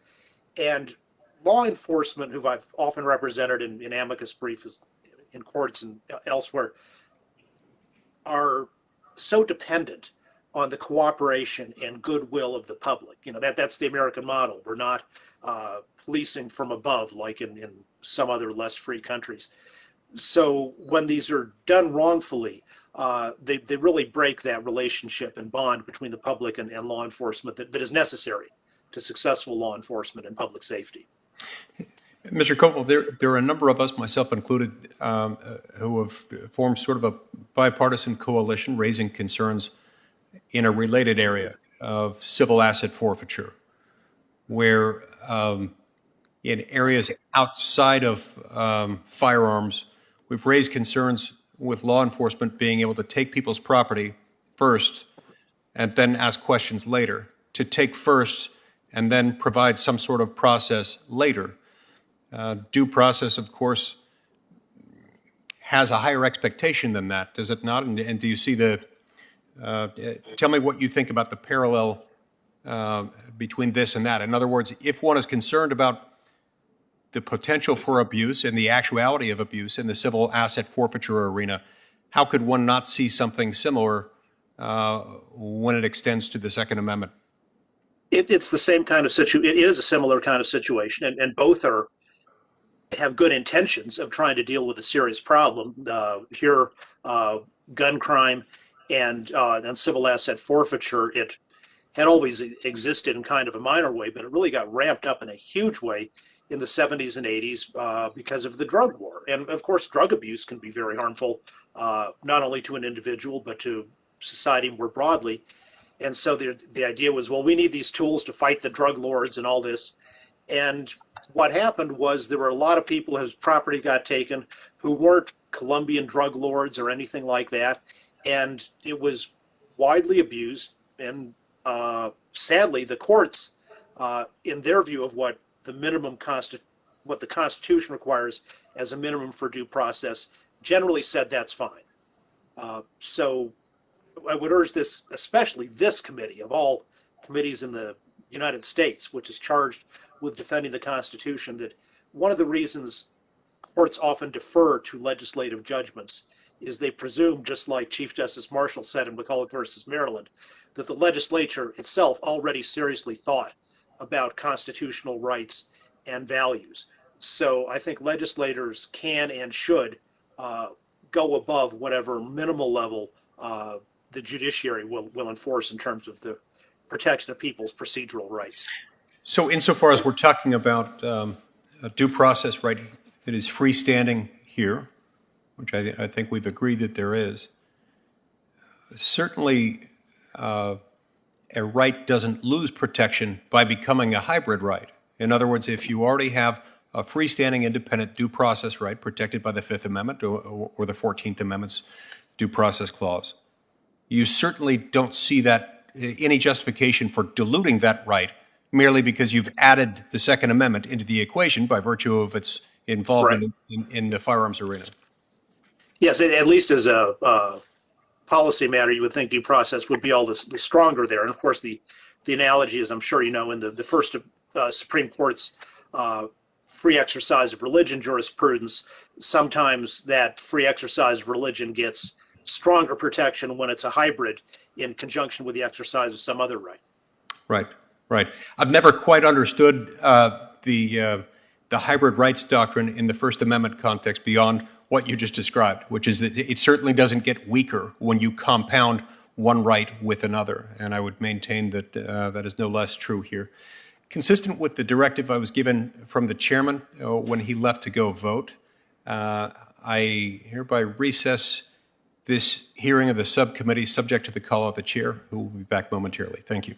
And law enforcement, who I've often represented in amicus briefs in courts and elsewhere, are so dependent on the cooperation and goodwill of the public. That's the American model. We're not policing from above like in some other less free countries. So when these are done wrongfully, they really break that relationship and bond between the public and law enforcement that is necessary to successful law enforcement and public safety. Mr. Koval, there are a number of us, myself included, who have formed sort of a bipartisan coalition raising concerns in a related area of civil asset forfeiture, where in areas outside of firearms, we've raised concerns with law enforcement being able to take people's property first and then ask questions later, to take first and then provide some sort of process later. Due process, of course, has a higher expectation than that, does it not? And do you see tell me what you think about the parallel between this and that. In other words, if one is concerned about the potential for abuse and the actuality of abuse in the civil asset forfeiture arena, how could one not see something similar when it extends to the Second Amendment? It's the same kind of situation. It is a similar kind of situation, and both have good intentions of trying to deal with a serious problem. Here, gun crime and civil asset forfeiture, it had always existed in kind of a minor way, but it really got ramped up in a huge way in the 70s and 80s because of the drug war. And of course, drug abuse can be very harmful, not only to an individual, but to society more broadly. And so the idea was, well, we need these tools to fight the drug lords and all this. And what happened was there were a lot of people whose property got taken who weren't Colombian drug lords or anything like that. And it was widely abused. And sadly, the courts, in their view of what the Constitution requires as a minimum for due process, generally said that's fine. So I would urge this, especially this committee of all committees in the United States, which is charged with defending the Constitution, that one of the reasons courts often defer to legislative judgments is they presume, just like Chief Justice Marshall said in McCulloch versus Maryland, that the legislature itself already seriously thought about constitutional rights and values. So I think legislators can and should go above whatever minimal level the judiciary will enforce in terms of the protection of people's procedural rights. So insofar as we're talking about a due process right that is freestanding here, which I think we've agreed that there is, certainly a right doesn't lose protection by becoming a hybrid right. In other words, if you already have a freestanding independent due process right protected by the Fifth Amendment or the 14th Amendment's due process clause, you certainly don't see that any justification for diluting that right merely because you've added the Second Amendment into the equation by virtue of its involvement in the firearms arena. Yes, at least as a policy matter, you would think due process would be all the stronger there. And of course, the analogy, as I'm sure you know, in the first Supreme Court's free exercise of religion jurisprudence, sometimes that free exercise of religion gets stronger protection when it's a hybrid in conjunction with the exercise of some other right. Right, right. I've never quite understood the hybrid rights doctrine in the First Amendment context beyond what you just described, which is that it certainly doesn't get weaker when you compound one right with another. And I would maintain that that is no less true here. Consistent with the directive I was given from the chairman when he left to go vote, I hereby recess this hearing of the subcommittee subject to the call of the chair, who will be back momentarily. Thank you.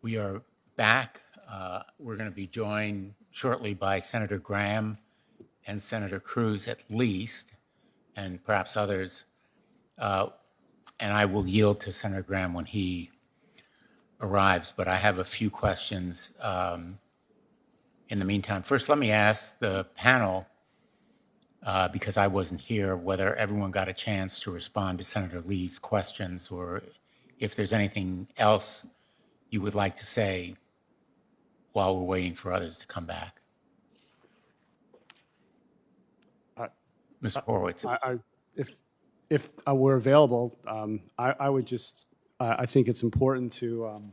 We are back. We're going to be joined shortly by Senator Graham and Senator Cruz at least, and perhaps others. And I will yield to Senator Graham when he arrives, but I have a few questions in the meantime. First, let me ask the panel, because I wasn't here, whether everyone got a chance to respond to Senator Lee's questions, or if there's anything else you would like to say while we're waiting for others to come back. Mr. Horowitz. If I were available, I would just, I think it's important to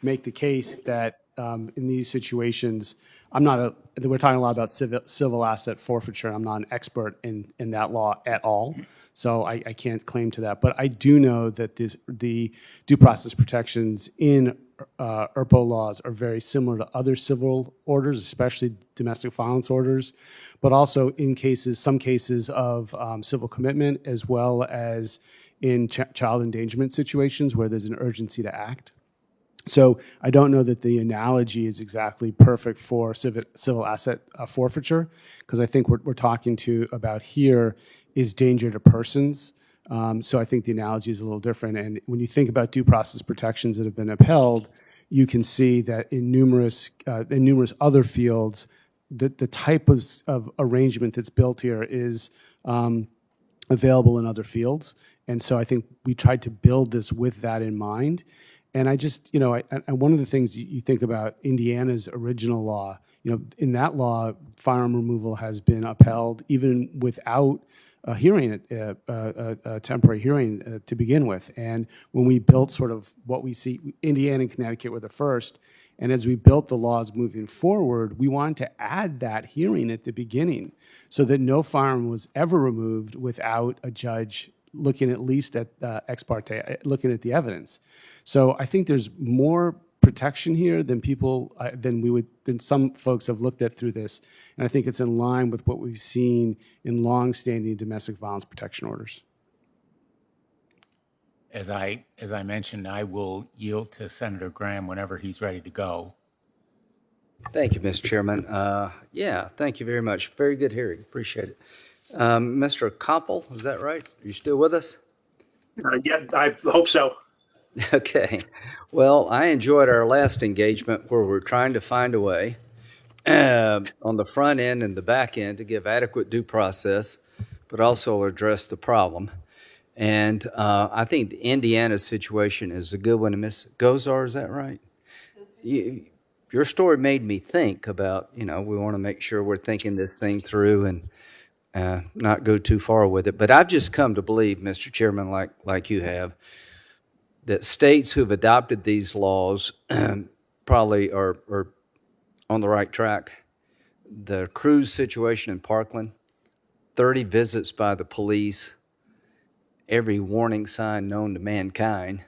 make the case that in these situations, we're talking a lot about civil asset forfeiture. I'm not an expert in that law at all, so I can't claim to that. But I do know that the due process protections in ERPO laws are very similar to other civil orders, especially domestic violence orders, but also in some cases of civil commitment, as well as in child endangerment situations where there's an urgency to act. So I don't know that the analogy is exactly perfect for civil asset forfeiture, because I think what we're talking about here is danger to persons. So I think the analogy is a little different. And when you think about due process protections that have been upheld, you can see that in numerous other fields, the type of arrangement that's built here is available in other fields. And so I think we tried to build this with that in mind. And I just, and one of the things you think about Indiana's original law, in that law, firearm removal has been upheld even without a hearing, a temporary hearing to begin with. And when we built sort of what we see, Indiana and Connecticut were the first. And as we built the laws moving forward, we wanted to add that hearing at the beginning so that no firearm was ever removed without a judge looking at least at ex parte, looking at the evidence. So I think there's more protection here than than some folks have looked at through this, and I think it's in line with what we've seen in long-standing domestic violence protection orders. As I mentioned, I will yield to Senator Graham whenever he's ready to go. Thank you, Mr. Chairman. Yeah, thank you very much. Very good hearing. Appreciate it. Mr. Koppel, is that right? Are you still with us? Yeah, I hope so. Okay. Well, I enjoyed our last engagement where we're trying to find a way on the front end and the back end to give adequate due process, but also address the problem. And I think the Indiana situation is a good one. And Ms. Gosser, is that right? Your story made me think about, we want to make sure we're thinking this thing through and not go too far with it. But I've just come to believe, Mr. Chairman, like you have, that states who've adopted these laws probably are on the right track. The Cruz situation in Parkland, 30 visits by the police, every warning sign known to mankind,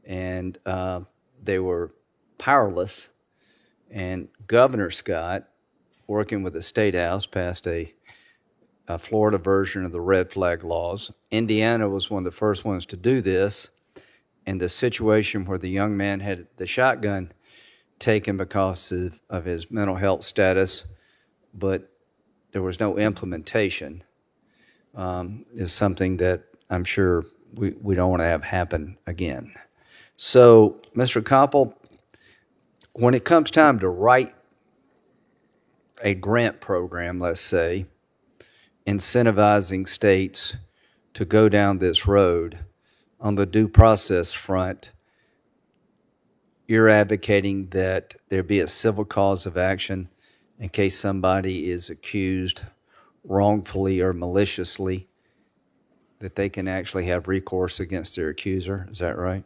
and they were powerless. And Governor Scott, working with the State House, passed a Florida version of the red flag laws. Indiana was one of the first ones to do this. And the situation where the young man had the shotgun taken because of his mental health status, but there was no implementation, is something that I'm sure we don't want to have happen again. So, Mr. Koppel, when it comes time to write a grant program, let's say, incentivizing states to go down this road, on the due process front, you're advocating that there be a civil cause of action in case somebody is accused wrongfully or maliciously, that they can actually have recourse against their accuser. Is that right?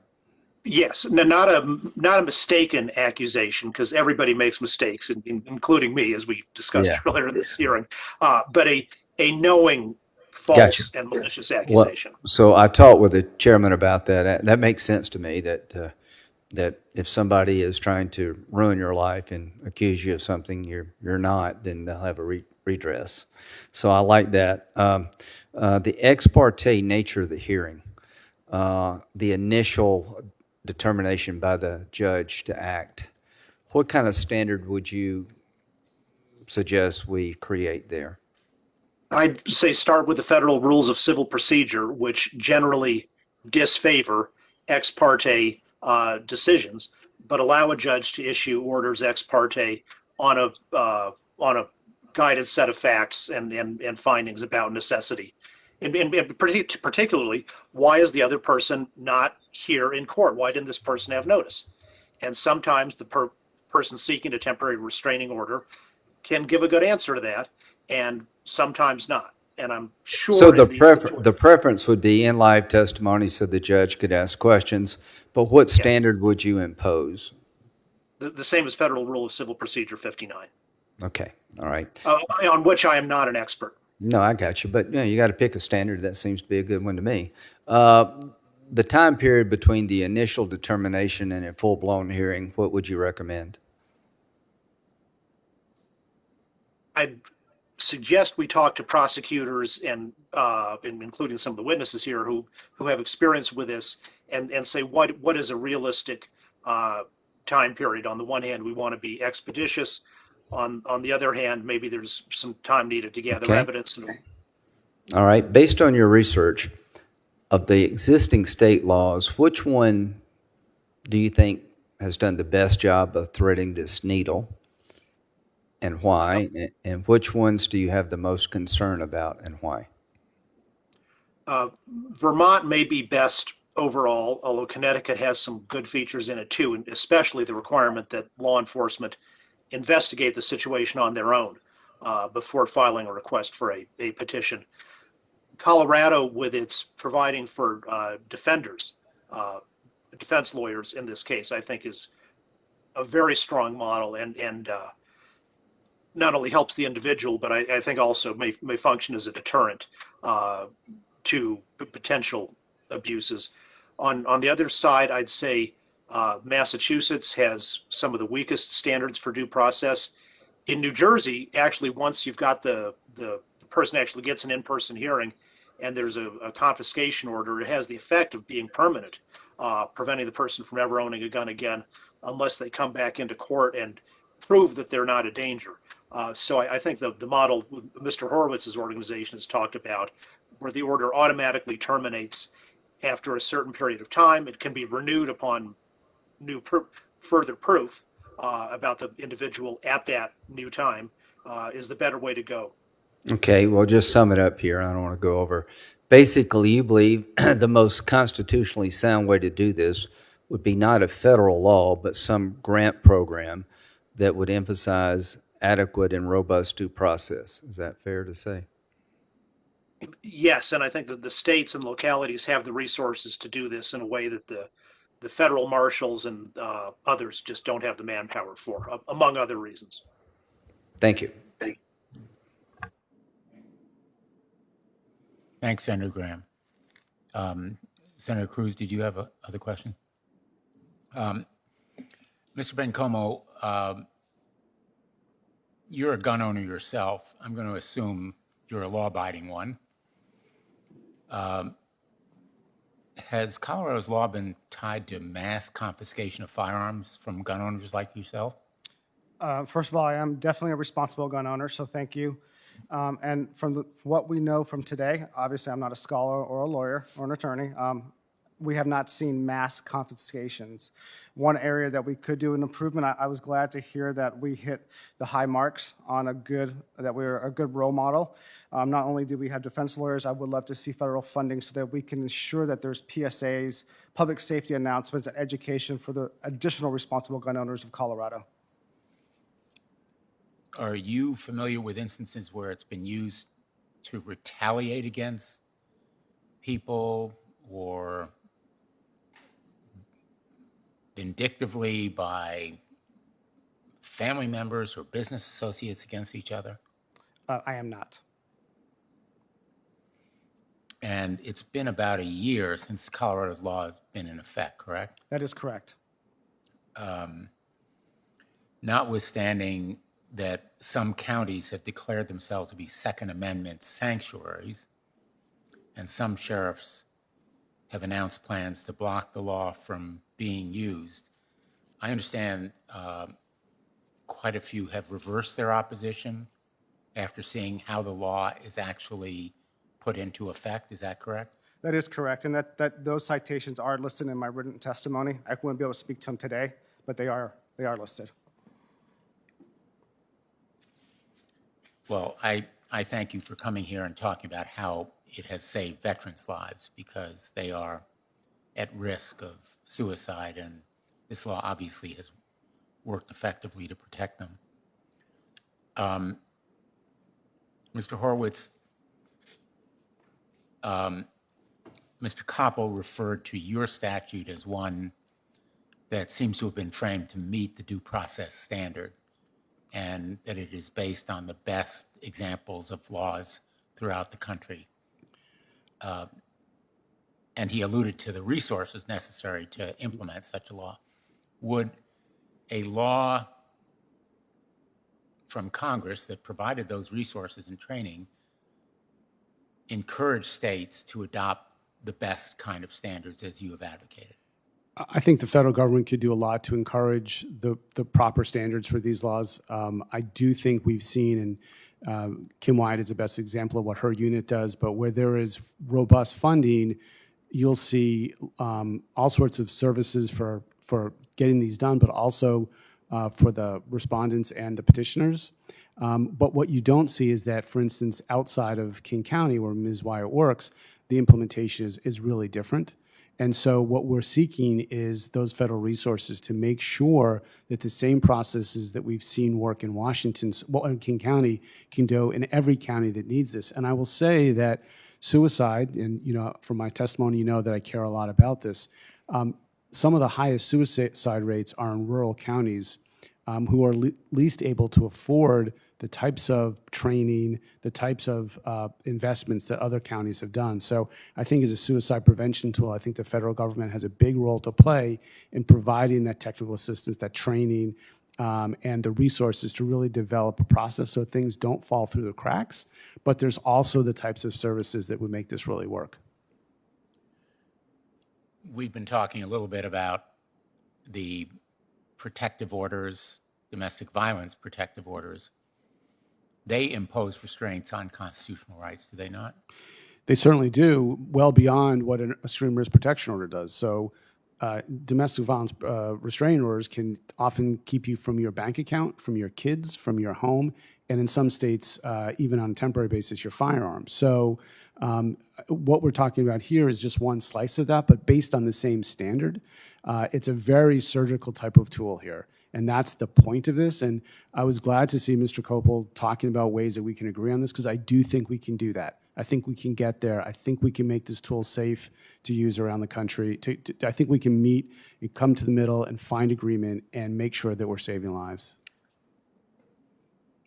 Yes, not a mistaken accusation, because everybody makes mistakes, including me, as we discussed earlier in this hearing, but a knowing false and malicious accusation. Well, so I talked with the chairman about that. That makes sense to me, that if somebody is trying to ruin your life and accuse you of something you're not, then they'll have a redress. So I like that. The ex parte nature of the hearing, the initial determination by the judge to act, what kind of standard would you suggest we create there? I'd say start with the federal rules of civil procedure, which generally disfavor ex parte decisions, but allow a judge to issue orders ex parte on a guided set of facts and findings about necessity. And particularly, why is the other person not here in court? Why didn't this person have notice? And sometimes the person seeking a temporary restraining order can give a good answer to that, and sometimes not. And I'm sure. So the preference would be in live testimony so the judge could ask questions, but what standard would you impose? The same as Federal Rule of Civil Procedure 59. Okay, all right. On which I am not an expert. No, I got you, but you know, you got to pick a standard. That seems to be a good one to me. The time period between the initial determination and a full-blown hearing, what would you recommend? I'd suggest we talk to prosecutors and including some of the witnesses here who have experience with this and say what is a realistic time period. On the one hand, we want to be expeditious. On the other hand, maybe there's some time needed to gather evidence. All right. Based on your research of the existing state laws, which one do you think has done the best job of threading this needle, and why? And which ones do you have the most concern about, and why? Vermont may be best overall, although Connecticut has some good features in it too, and especially the requirement that law enforcement investigate the situation on their own before filing a request for a petition. Colorado, with its providing for defenders, defense lawyers in this case, I think is a very strong model and not only helps the individual, but I think also may function as a deterrent to potential abuses. On the other side, I'd say Massachusetts has some of the weakest standards for due process. In New Jersey, actually, once you've got the person actually gets an in-person hearing and there's a confiscation order, it has the effect of being permanent, preventing the person from ever owning a gun again unless they come back into court and prove that they're not a danger. So I think the model Mr. Horowitz's organization has talked about, where the order automatically terminates after a certain period of time, it can be renewed upon new further proof about the individual at that new time, is the better way to go. Okay, well, just sum it up here. I don't want to go over. Basically, you believe the most constitutionally sound way to do this would be not a federal law, but some grant program that would emphasize adequate and robust due process. Is that fair to say? Yes, and I think that the states and localities have the resources to do this in a way that the federal marshals and others just don't have the manpower for, among other reasons. Thank you. Thanks, Senator Graham. Senator Cruz, did you have other question? Mr. Bencomo, you're a gun owner yourself. I'm going to assume you're a law-abiding one. Has Colorado's law been tied to mass confiscation of firearms from gun owners like yourself? First of all, I am definitely a responsible gun owner, so thank you. And from what we know from today, obviously I'm not a scholar or a lawyer or an attorney, we have not seen mass confiscations. One area that we could do an improvement, I was glad to hear that we hit the high marks on that we're a good role model. Not only do we have defense lawyers, I would love to see federal funding so that we can ensure that there's PSAs, public safety announcements, and education for the additional responsible gun owners of Colorado. Are you familiar with instances where it's been used to retaliate against people or vindictively by family members or business associates against each other? I am not. And it's been about a year since Colorado's law has been in effect, correct? That is correct. Notwithstanding that some counties have declared themselves to be Second Amendment sanctuaries, and some sheriffs have announced plans to block the law from being used. I understand quite a few have reversed their opposition after seeing how the law is actually put into effect. Is that correct? That is correct, and that those citations are listed in my written testimony. I wouldn't be able to speak to them today, but they are listed. Well, I thank you for coming here and talking about how it has saved veterans' lives, because they are at risk of suicide, and this law obviously has worked effectively to protect them. Mr. Horowitz, Mr. Koppel referred to your statute as one that seems to have been framed to meet the due process standard, and that it is based on the best examples of laws throughout the country. And he alluded to the resources necessary to implement such a law. Would a law from Congress that provided those resources and training encourage states to adopt the best kind of standards as you have advocated? I think the federal government could do a lot to encourage the proper standards for these laws. I do think we've seen, and Kim Wyatt is the best example of what her unit does, but where there is robust funding, you'll see all sorts of services for getting these done, but also for the respondents and the petitioners. But what you don't see is that, for instance, outside of King County, where Ms. Wyatt works, the implementation is really different. And so what we're seeking is those federal resources to make sure that the same processes that we've seen work in Washington, well, in King County, can do in every county that needs this. And I will say that suicide, and from my testimony, you know that I care a lot about this. Some of the highest suicide rates are in rural counties who are least able to afford the types of training, the types of investments that other counties have done. So I think as a suicide prevention tool, I think the federal government has a big role to play in providing that technical assistance, that training, and the resources to really develop a process so things don't fall through the cracks. But there's also the types of services that would make this really work. We've been talking a little bit about the protective orders, domestic violence protective orders. They impose restraints on constitutional rights, do they not? They certainly do, well beyond what an extreme risk protection order does. So domestic violence restraining orders can often keep you from your bank account, from your kids, from your home, and in some states, even on a temporary basis, your firearms. So what we're talking about here is just one slice of that, but based on the same standard. It's a very surgical type of tool here, and that's the point of this. And I was glad to see Mr. Koppel talking about ways that we can agree on this, because I do think we can do that. I think we can get there. I think we can make this tool safe to use around the country. I think we can meet and come to the middle and find agreement and make sure that we're saving lives.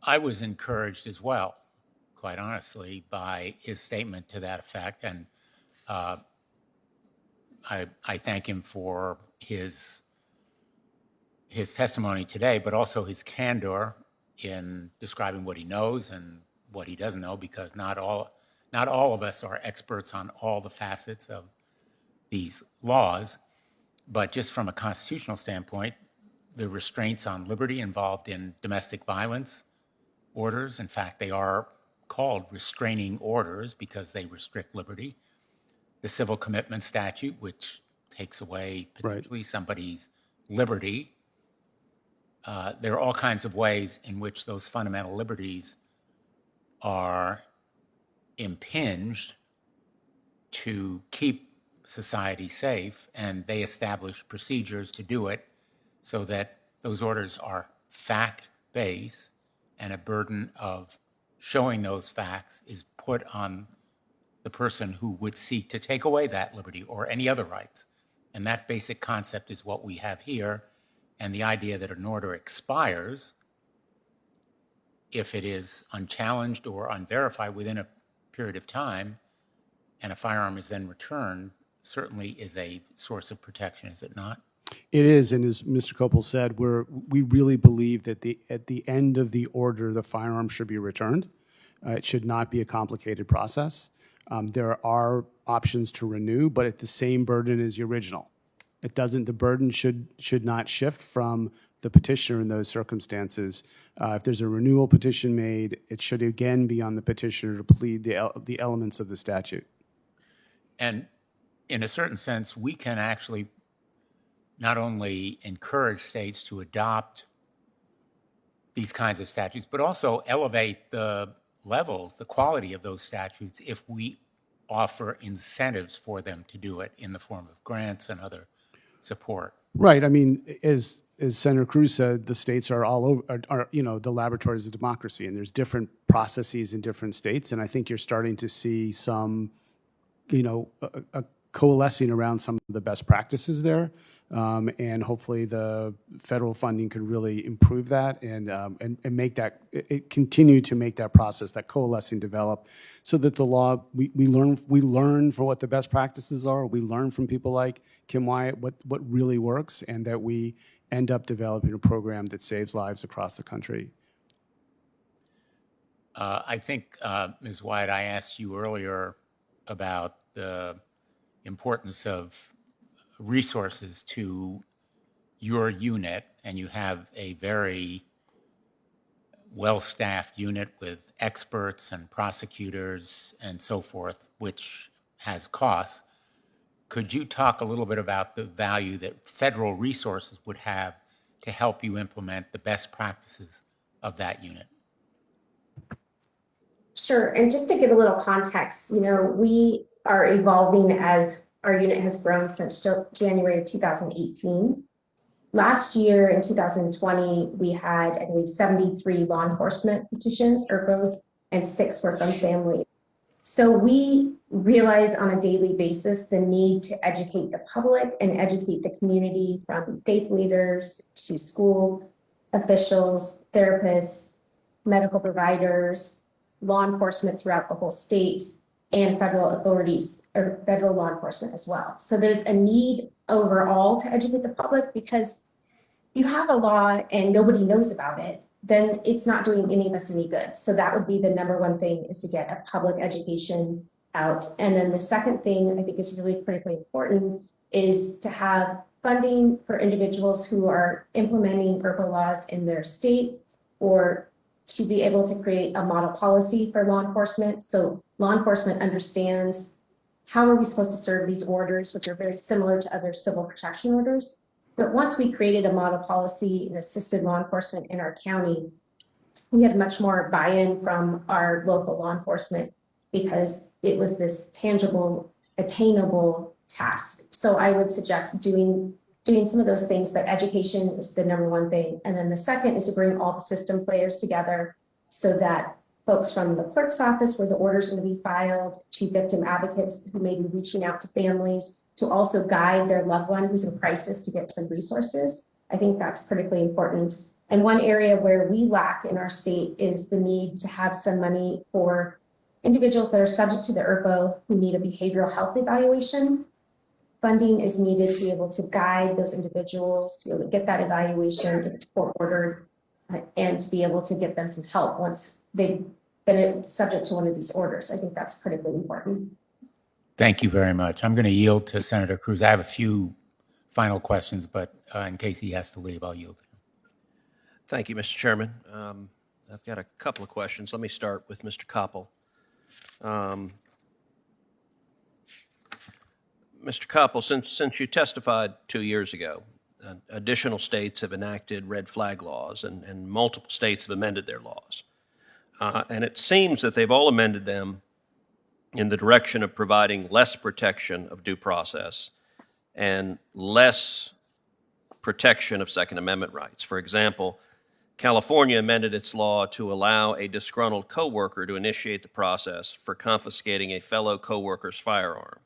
I was encouraged as well, quite honestly, by his statement to that effect, and I thank him for his testimony today, but also his candor in describing what he knows and what he doesn't know, because not all of us are experts on all the facets of these laws. But just from a constitutional standpoint, the restraints on liberty involved in domestic violence orders, in fact, they are called restraining orders because they restrict liberty. The civil commitment statute, which takes away potentially somebody's liberty. There are all kinds of ways in which those fundamental liberties are impinged to keep society safe, and they establish procedures to do it so that those orders are fact-based, and a burden of showing those facts is put on the person who would seek to take away that liberty or any other rights. And that basic concept is what we have here. And the idea that an order expires if it is unchallenged or unverified within a period of time, and a firearm is then returned, certainly is a source of protection, is it not? It is, and as Mr. Koppel said, we really believe that at the end of the order, the firearm should be returned. It should not be a complicated process. There are options to renew, but at the same burden as the original. It doesn't. The burden should not shift from the petitioner in those circumstances. If there's a renewal petition made, it should again be on the petitioner to plead the elements of the statute. And in a certain sense, we can actually not only encourage states to adopt these kinds of statutes, but also elevate the levels, the quality of those statutes if we offer incentives for them to do it in the form of grants and other support. Right. I mean, as Senator Cruz said, the states are all over, are the laboratories of democracy, and there's different processes in different states. And I think you're starting to see some, a coalescing around some of the best practices there. And hopefully the federal funding could really improve that and make that, it continue to make that process, that coalescing develop, so that the law, we learn for what the best practices are. We learn from people like Kim Wyatt what really works, and that we end up developing a program that saves lives across the country. I think, Ms. Wyatt, I asked you earlier about the importance of resources to your unit, and you have a very well-staffed unit with experts and prosecutors and so forth, which has costs. Could you talk a little bit about the value that federal resources would have to help you implement the best practices of that unit? Sure. And just to give a little context, we are evolving as our unit has grown since January of 2018. Last year in 2020, we had, I believe, 73 law enforcement petitions, ERPOs, and 6 were from families. So we realize on a daily basis the need to educate the public and educate the community, from faith leaders to school officials, therapists, medical providers, law enforcement throughout the whole state, and federal authorities or federal law enforcement as well. So there's a need overall to educate the public, because if you have a law and nobody knows about it, then it's not doing any of us any good. So that would be the number one thing, is to get a public education out. And then the second thing I think is really critically important is to have funding for individuals who are implementing ERPO laws in their state, or to be able to create a model policy for law enforcement. So law enforcement understands how are we supposed to serve these orders, which are very similar to other civil protection orders. But once we created a model policy and assisted law enforcement in our county, we had much more buy-in from our local law enforcement, because it was this tangible, attainable task. So I would suggest doing some of those things, but education is the number one thing. And then the second is to bring all the system players together, so that folks from the clerk's office where the orders are going to be filed, to victim advocates who may be reaching out to families to also guide their loved one who's in crisis to get some resources. I think that's critically important. And one area where we lack in our state is the need to have some money for individuals that are subject to the ERPO who need a behavioral health evaluation. Funding is needed to be able to guide those individuals to be able to get that evaluation if it's court-ordered, and to be able to get them some help once they've been subject to one of these orders. I think that's critically important. Thank you very much. I'm going to yield to Senator Cruz. I have a few final questions, but in case he has to leave, I'll yield to him. Thank you, Mr. Chairman. I've got a couple of questions. Let me start with Mr. Koppel. Mr. Koppel, since you testified 2 years ago, additional states have enacted red flag laws, and multiple states have amended their laws. And it seems that they've all amended them in the direction of providing less protection of due process and less protection of Second Amendment rights. For example, California amended its law to allow a disgruntled coworker to initiate the process for confiscating a fellow coworker's firearm.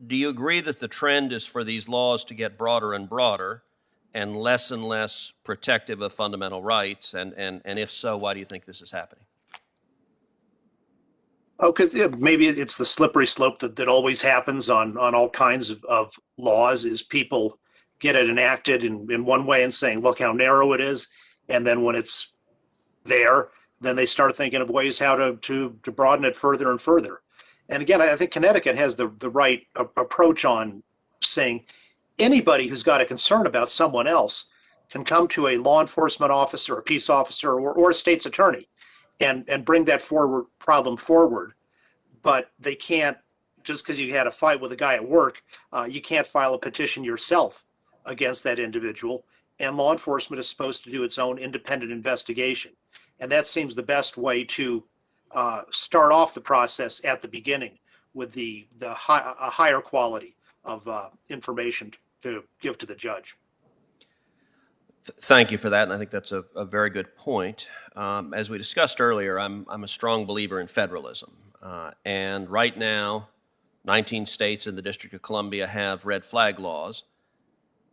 Do you agree that the trend is for these laws to get broader and broader and less protective of fundamental rights? And if so, why do you think this is happening? Oh, because maybe it's the slippery slope that always happens on all kinds of laws, is people get it enacted in one way and saying, look how narrow it is. And then when it's there, then they start thinking of ways how to broaden it further and further. And again, I think Connecticut has the right approach on saying anybody who's got a concern about someone else can come to a law enforcement officer, a peace officer, or a state's attorney and bring that problem forward. But they can't, just because you had a fight with a guy at work, you can't file a petition yourself against that individual. And law enforcement is supposed to do its own independent investigation. And that seems the best way to start off the process at the beginning with a higher quality of information to give to the judge. Thank you for that, and I think that's a very good point. As we discussed earlier, I'm a strong believer in federalism. And right now, 19 states and the District of Columbia have red flag laws,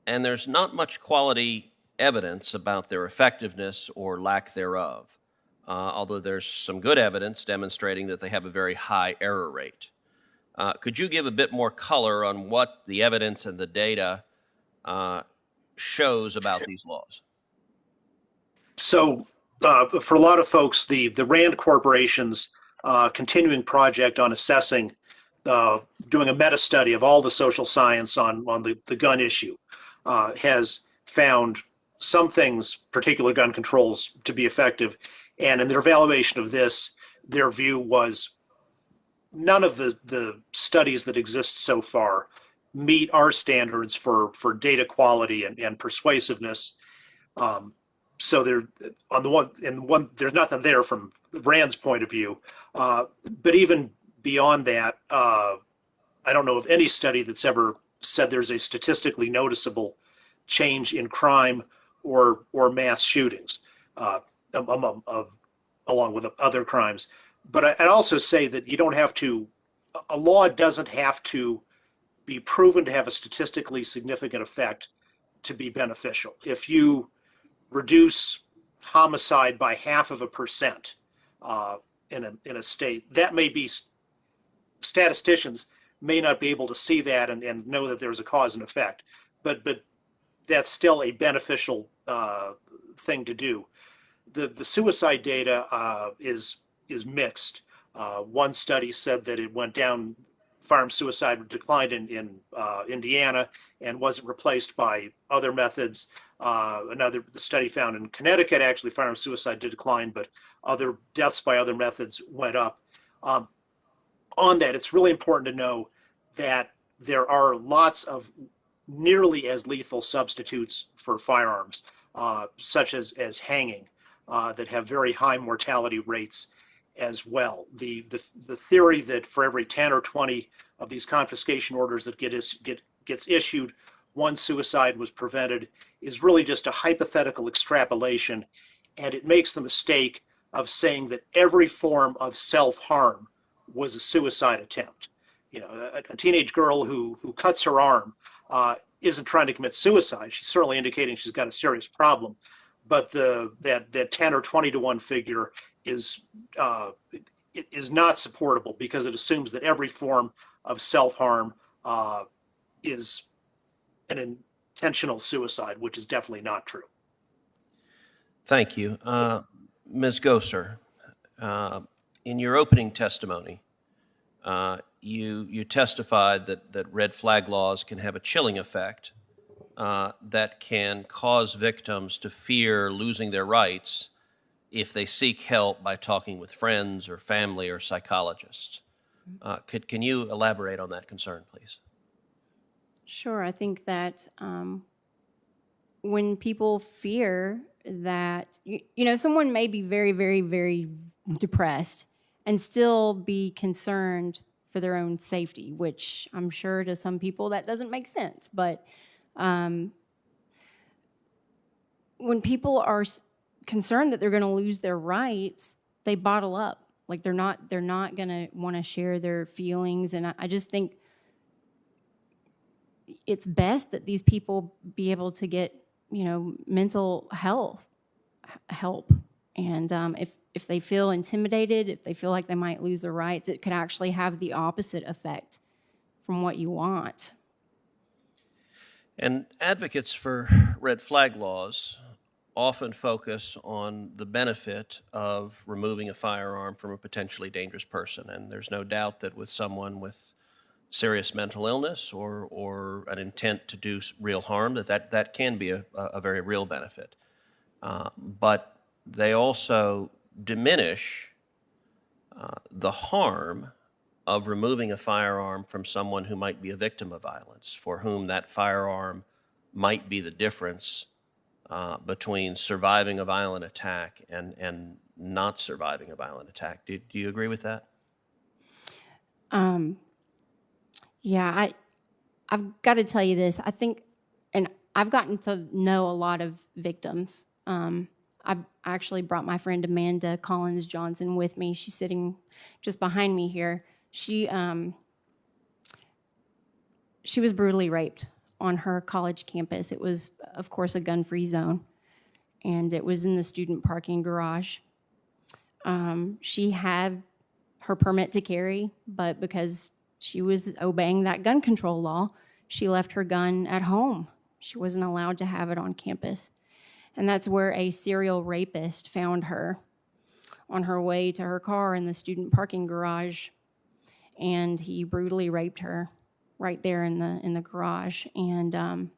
and there's not much quality evidence about their effectiveness or lack thereof, although there's some good evidence demonstrating that they have a very high error rate. Could you give a bit more color on what the evidence and the data shows about these laws? So for a lot of folks, the RAND Corporation's continuing project on assessing, doing a meta study of all the social science on the gun issue has found some things, particular gun controls, to be effective. And in their evaluation of this, their view was none of the studies that exist so far meet our standards for data quality and persuasiveness. So there, on the one, there's nothing there from Rand's point of view. But even beyond that, I don't know of any study that's ever said there's a statistically noticeable change in crime or mass shootings, along with other crimes. But I'd also say that you don't have to, a law doesn't have to be proven to have a statistically significant effect to be beneficial. If you reduce homicide by 0.5% in a state, that may be, statisticians may not be able to see that and know that there's a cause and effect, but that's still a beneficial thing to do. The suicide data is mixed. One study said that it went down, firearm suicide declined in Indiana and wasn't replaced by other methods. Another study found in Connecticut, actually firearm suicide did decline, but other deaths by other methods went up. On that, it's really important to know that there are lots of nearly as lethal substitutes for firearms, such as hanging, that have very high mortality rates as well. The theory that for every 10 or 20 of these confiscation orders that gets issued, one suicide was prevented is really just a hypothetical extrapolation, and it makes the mistake of saying that every form of self-harm was a suicide attempt. You know, a teenage girl who cuts her arm isn't trying to commit suicide. She's certainly indicating she's got a serious problem. But that 10 or 20 to 1 figure is not supportable because it assumes that every form of self-harm is an intentional suicide, which is definitely not true. Thank you. Ms. Gosser, in your opening testimony, you testified that red flag laws can have a chilling effect that can cause victims to fear losing their rights if they seek help by talking with friends or family or psychologists. Can you elaborate on that concern, please? Sure. I think that when people fear that, someone may be very, very, very depressed and still be concerned for their own safety, which I'm sure to some people that doesn't make sense. But when people are concerned that they're going to lose their rights, they bottle up. Like they're not going to want to share their feelings. And I just think it's best that these people be able to get, mental health help. And if they feel intimidated, if they feel like they might lose their rights, it could actually have the opposite effect from what you want. And advocates for red flag laws often focus on the benefit of removing a firearm from a potentially dangerous person. And there's no doubt that with someone with serious mental illness or an intent to do real harm, that can be a very real benefit. But they also diminish the harm of removing a firearm from someone who might be a victim of violence, for whom that firearm might be the difference between surviving a violent attack and not surviving a violent attack. Do you agree with that? Yeah, I've got to tell you this. I think, and I've gotten to know a lot of victims. I actually brought my friend Amanda Collins Johnson with me. She's sitting just behind me here. She was brutally raped on her college campus. It was, of course, a gun-free zone, and it was in the student parking garage. She had her permit to carry, but because she was obeying that gun control law, she left her gun at home. She wasn't allowed to have it on campus. And that's where a serial rapist found her on her way to her car in the student parking garage, and he brutally raped her right there in the garage. And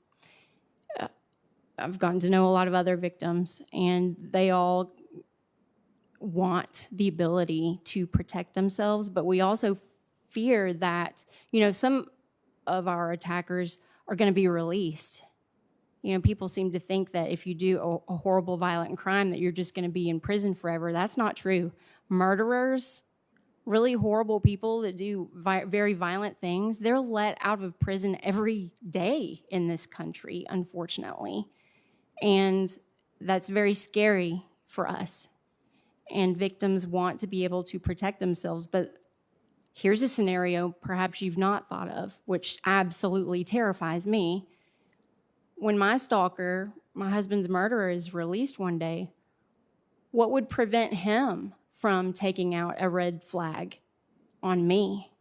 I've gotten to know a lot of other victims, and they all want the ability to protect themselves, but we also fear that, some of our attackers are going to be released. People seem to think that if you do a horrible violent crime that you're just going to be in prison forever. That's not true. Murderers, really horrible people that do very violent things, they're let out of prison every day in this country, unfortunately. And that's very scary for us. And victims want to be able to protect themselves, but here's a scenario perhaps you've not thought of, which absolutely terrifies me. When my stalker, my husband's murderer, is released one day, what would prevent him from taking out a red flag on me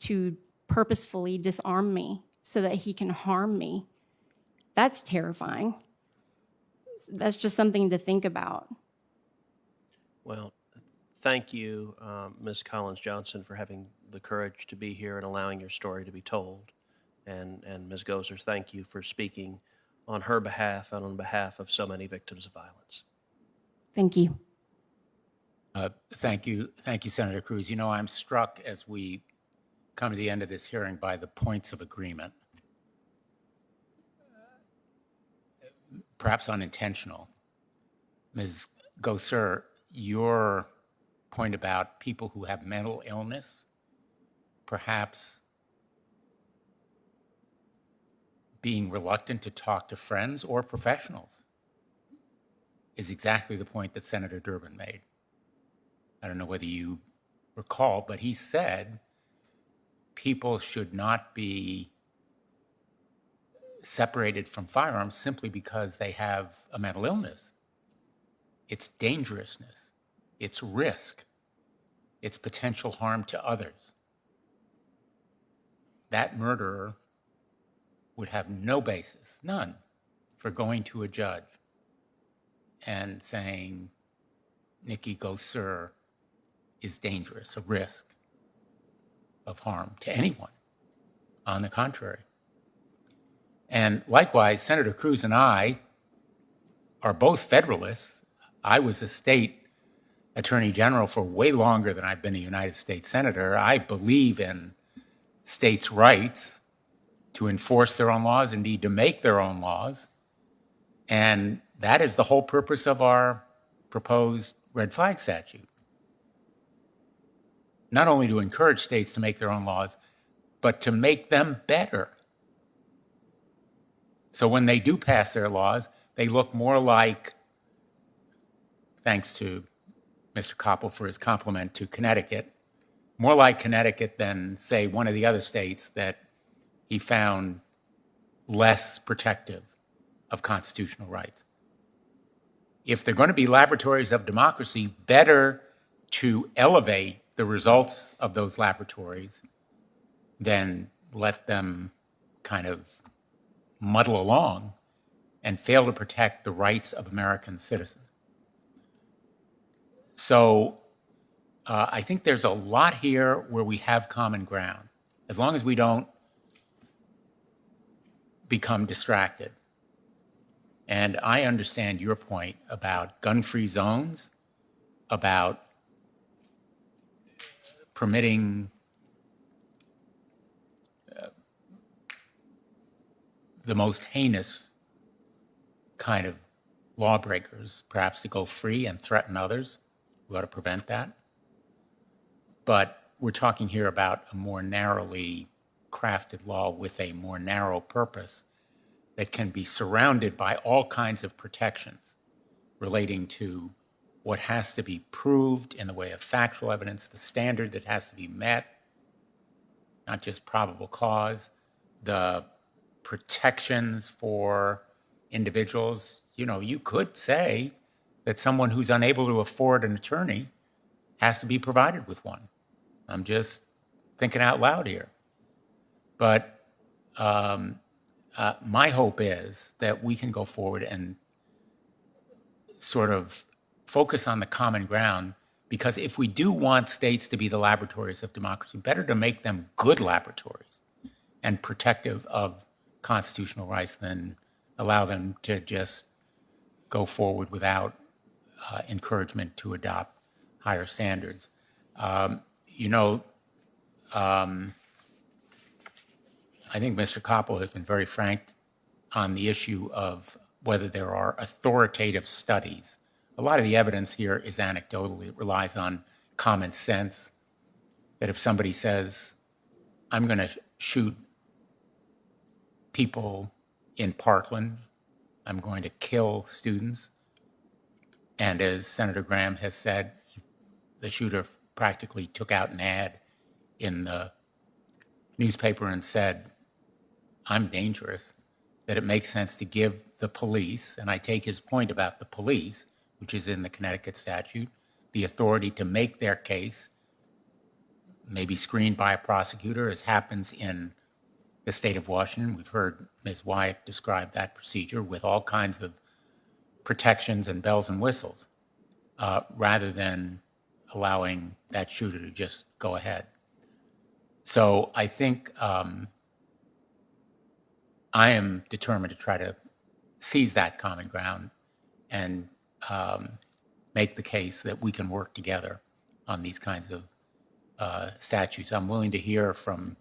to purposefully disarm me so that he can harm me? That's terrifying. That's just something to think about. Well, thank you, Ms. Collins Johnson, for having the courage to be here and allowing your story to be told. And Ms. Gosser, thank you for speaking on her behalf and on behalf of so many victims of violence. Thank you. Thank you, Senator Cruz. I'm struck as we come to the end of this hearing by the points of agreement, perhaps unintentional. Ms. Gosser, your point about people who have mental illness, perhaps being reluctant to talk to friends or professionals, is exactly the point that Senator Durbin made. I don't know whether you recall, but he said people should not be separated from firearms simply because they have a mental illness. It's dangerousness, it's risk, it's potential harm to others. That murderer would have no basis, none, for going to a judge and saying, Nikki Gosser is dangerous, a risk of harm to anyone. On the contrary. And likewise, Senator Cruz and I are both Federalists. I was a state attorney general for way longer than I've been a United States senator. I believe in states' rights to enforce their own laws, indeed to make their own laws. And that is the whole purpose of our proposed red flag statute. Not only to encourage states to make their own laws, but to make them better. So when they do pass their laws, they look more like, thanks to Mr. Koppel for his compliment to Connecticut, more like Connecticut than, say, one of the other states that he found less protective of constitutional rights. If they're going to be laboratories of democracy, better to elevate the results of those laboratories than let them kind of muddle along and fail to protect the rights of American citizens. So I think there's a lot here where we have common ground. as long as we don't become distracted. And I understand your point about gun-free zones, about permitting the most heinous kind of lawbreakers, perhaps to go free and threaten others. We ought to prevent that. But we're talking here about a more narrowly crafted law with a more narrow purpose that can be surrounded by all kinds of protections relating to what has to be proved in the way of factual evidence, the standard that has to be met, not just probable cause, the protections for individuals. You know, you could say that someone who's unable to afford an attorney has to be provided with one. I'm just thinking out loud here. But my hope is that we can go forward and sort of focus on the common ground, because if we do want states to be the laboratories of democracy, better to make them good laboratories and protective of constitutional rights than allow them to just go forward without encouragement to adopt higher standards. I think Mr. Koppel has been very frank on the issue of whether there are authoritative studies. A lot of the evidence here is anecdotal. It relies on common sense, that if somebody says, I'm going to shoot people in Parkland, I'm going to kill students, and as Senator Graham has said, the shooter practically took out an ad in the newspaper and said, I'm dangerous, that it makes sense to give the police, and I take his point about the police, which is in the Connecticut statute, the authority to make their case, maybe screened by a prosecutor, as happens in the state of Washington. We've heard Ms. Wyatt describe that procedure with all kinds of protections and bells and whistles, rather than allowing that shooter to just go ahead. So I think I am determined to try to seize that common ground and make the case that we can work together on these kinds of statutes. I'm willing to hear from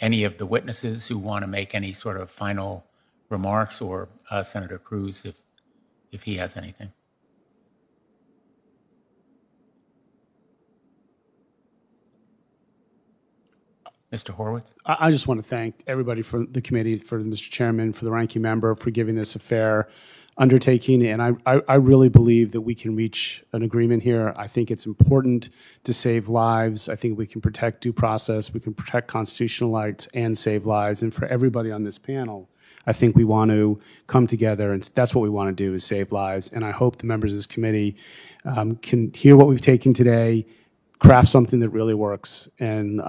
any of the witnesses who want to make any sort of final remarks, or Senator Cruz if he has anything. Mr. Horowitz? I just want to thank everybody from the committee, for Mr. Chairman, for the ranking member, for giving this a fair undertaking. And I really believe that we can reach an agreement here. I think it's important to save lives. I think we can protect due process. We can protect constitutional rights and save lives. And for everybody on this panel, I think we want to come together, and that's what we want to do, is save lives. And I hope the members of this committee can hear what we've taken today, craft something that really works, and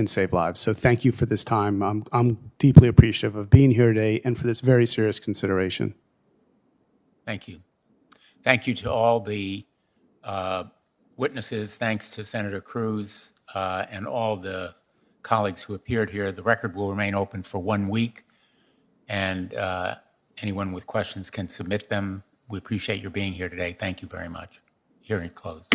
save lives. So thank you for this time. I'm deeply appreciative of being here today and for this very serious consideration. Thank you. Thank you to all the witnesses. Thanks to Senator Cruz and all the colleagues who appeared here. The record will remain open for 1 week, and anyone with questions can submit them. We appreciate your being here today. Thank you very much. Hearing closed.